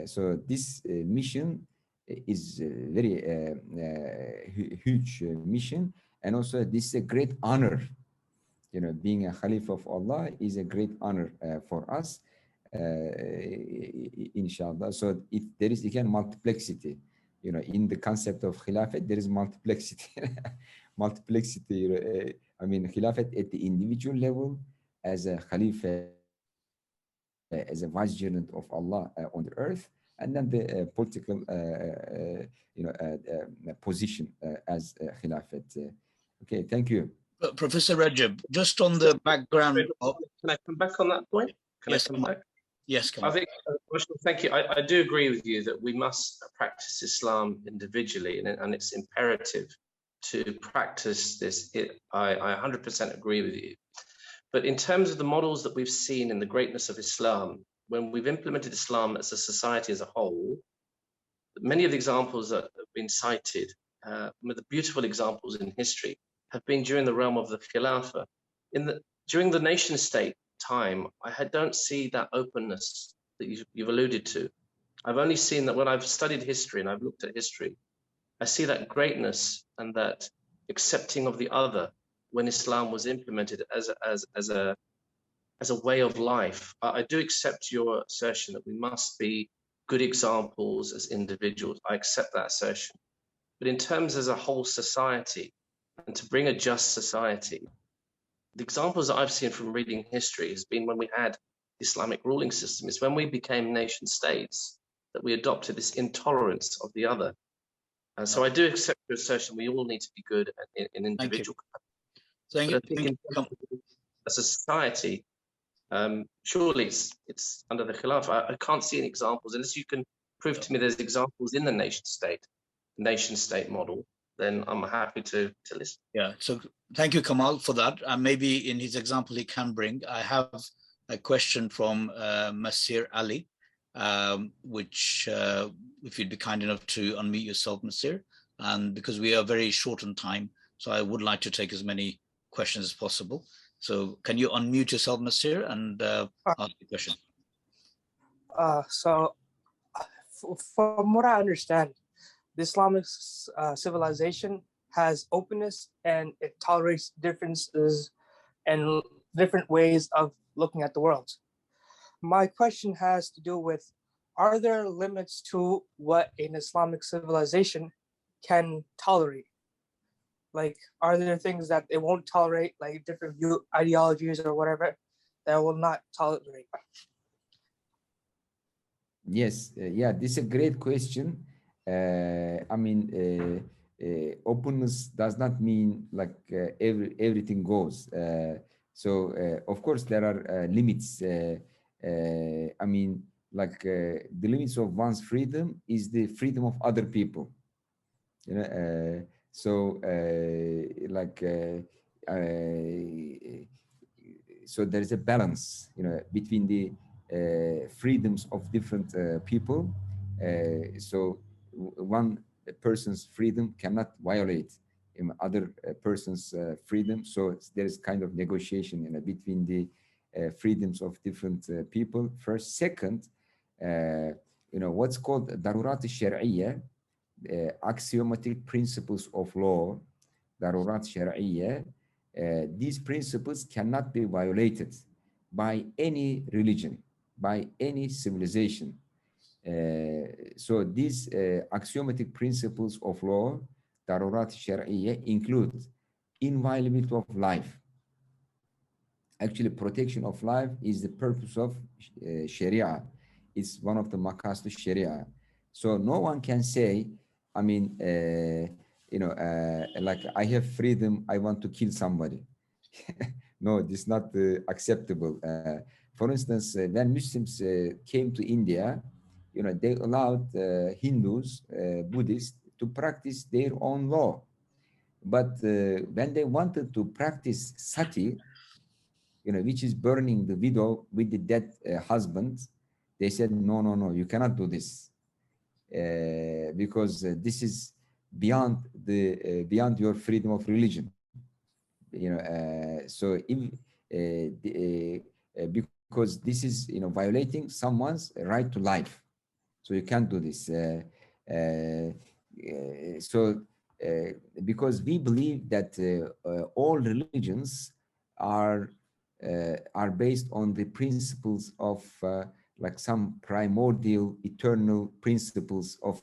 So this mission is a very huge mission, and also this is a great honor. Being a Khalifa of Allah is a great honor for us, inshallah. So there is again multiplexity. In the concept of Khilafat, there is multiplexity. Multiplexity, Khilafat at the individual level, as a Khalifa, as a vicegerent of Allah on the earth, and then the political, position as Khilafat. Okay, thank you. Professor Recep, just on the background of... Can I come back on that point? Yes, come back? Yes, come on. I think, thank you. I do agree with you that we must practice Islam individually, and it's imperative to practice this. I 100% agree with you. But in terms of the models that we've seen in the greatness of Islam, when we've implemented Islam as a society as a whole, many of the examples that have been cited, the beautiful examples in history, have been during the realm of the Khilafah. During the nation state time, I don't see that openness that you've alluded to. I've only seen that when I've studied history and I've looked at history, I see that greatness and that accepting of the other when Islam was implemented as a way of life. I do accept your assertion that we must be good examples as individuals. I accept that assertion. But in terms as a whole society, and to bring a just society, the examples that I've seen from reading history has been when we had Islamic ruling system. It's when we became nation states that we adopted this intolerance of the other. And so I do accept your assertion we all need to be good in individual. Thank you. But I think as a society, surely it's under the Khilafah. I can't see any examples unless you can prove to me there's examples in the nation state model. Then I'm happy to listen. Yeah. So thank you, Kamal, for that. Maybe in his example he can bring. I have a question from Masir Ali, which if you'd be kind enough to unmute yourself, Masir, and because we are very short on time, so I would like to take as many questions as possible. So can you unmute yourself, Masir, and ask the question? So from what I understand, the Islamic civilization has openness and it tolerates differences and different ways of looking at the world. My question has to do with, are there limits to what an Islamic civilization can tolerate? Like, are there things that they won't tolerate, like different ideologies or whatever, that will not tolerate? Yes, yeah, this is a great question. I mean, openness does not mean like everything goes. So of course there are limits. I mean, like the limits of one's freedom is the freedom of other people. You know, so so there is a balance, you know, between the freedoms of different people. So one person's freedom cannot violate other person's freedom. So there is kind of negotiation, you know, between the freedoms of different people. First, second, you know, what's called darurat al-shar'iyya, axiomatic principles of law, darurat shar'iyya. These principles cannot be violated by any religion, by any civilization. So these axiomatic principles of law, darurat shar'iyya, include inviolability of life. Actually, protection of life is the purpose of Sharia. It's one of the maqasid Sharia. So no one can say, I mean, you know, like I have freedom, I want to kill somebody. No, this is not acceptable. For instance, when Muslims came to India, you know, they allowed Hindus, Buddhists to practice their own law. But when they wanted to practice sati, you know, which is burning the widow with the dead husband, they said, no, no, no, you cannot do this because this is beyond the beyond your freedom of religion. You know, so if because this is, you know, violating someone's right to life, so you can't do this. So because we believe that all religions are based on the principles of like some primordial eternal principles of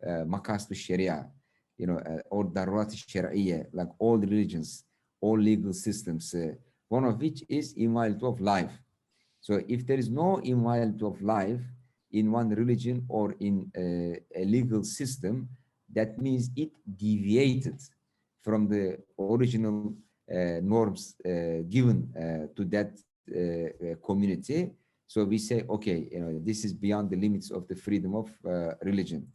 maqasid sharia, you know, or darurat shar'iyya, like all religions, all legal systems, one of which is inviolability of life. So if there is no inviolability of life in one religion or in a legal system, that means it deviated from the original norms given to that community. So we say, okay, you know, this is beyond the limits of the freedom of religion.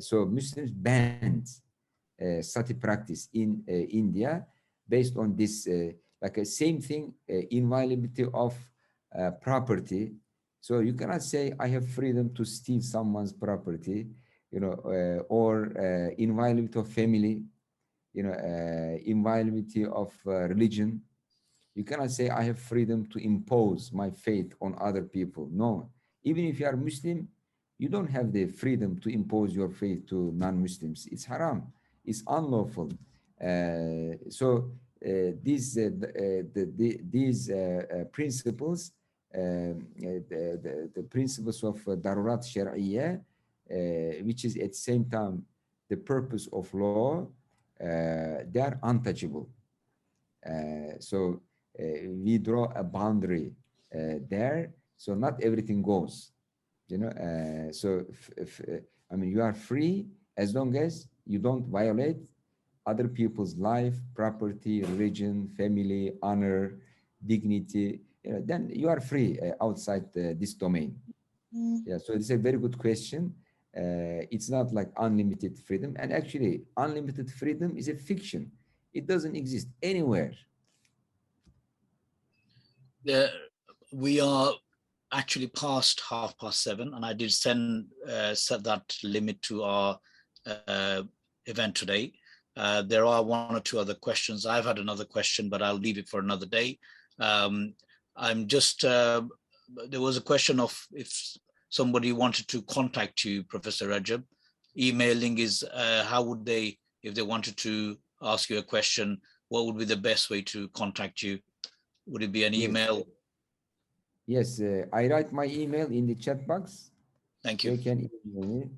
So Muslims banned sati practice in India based on this, like a same thing, inviolability of property. So you cannot say I have freedom to steal someone's property, you know, or inviolability of family, you know, inviolability of religion. You cannot say I have freedom to impose my faith on other people. No, even if you are Muslim, You don't have the freedom to impose your faith to non-Muslims. It's haram. It's unlawful. These principles, the principles of darurat shar'iyya, which is at the same time the purpose of law, they are untouchable. We draw a boundary there, so not everything goes. You know, I mean, you are free as long as you don't violate other people's life, property, religion, family, honor, dignity. You know, then you are free outside this domain. Yeah, so it's a very good question. It's not like unlimited freedom, and actually unlimited freedom is a fiction. It doesn't exist anywhere. We are actually past 7:30, and I did set that limit to our event today. There are one or two other questions. I've had another question, but I'll leave it for another day. I'm just, there was a question of if somebody wanted to contact you, Professor Recep. Emailing is, how would they, if they wanted to ask you a question, what would be the best way to contact you? Would it be an email? Yes, I write my email in the chat box. Thank you. They can email me.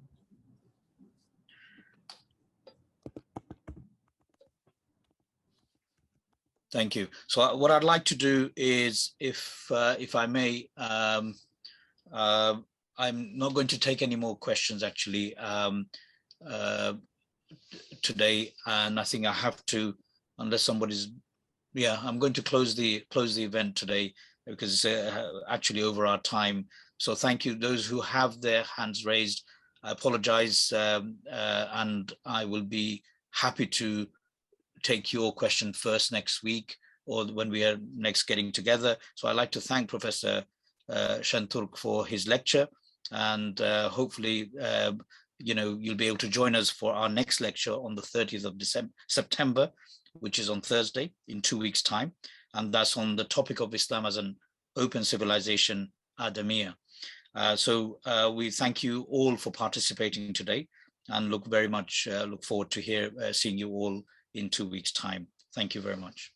Thank you. So what I'd like to do is, if I may, I'm not going to take any more questions actually today, and I think I have to, unless somebody's, yeah, I'm going to close the event today because it's actually over our time. So thank you, those who have their hands raised. I apologize, and I will be happy to take your question first next week or when we are next getting together. So I'd like to thank Professor Senturk for his lecture, and hopefully you'll be able to join us for our next lecture on the 30th of September, which is on Thursday in 2 weeks' time, and that's on the topic of Islam as an open civilization, adamiyyah. So we thank you all for participating today, and look forward to seeing you all in 2 weeks' time. Thank you very much.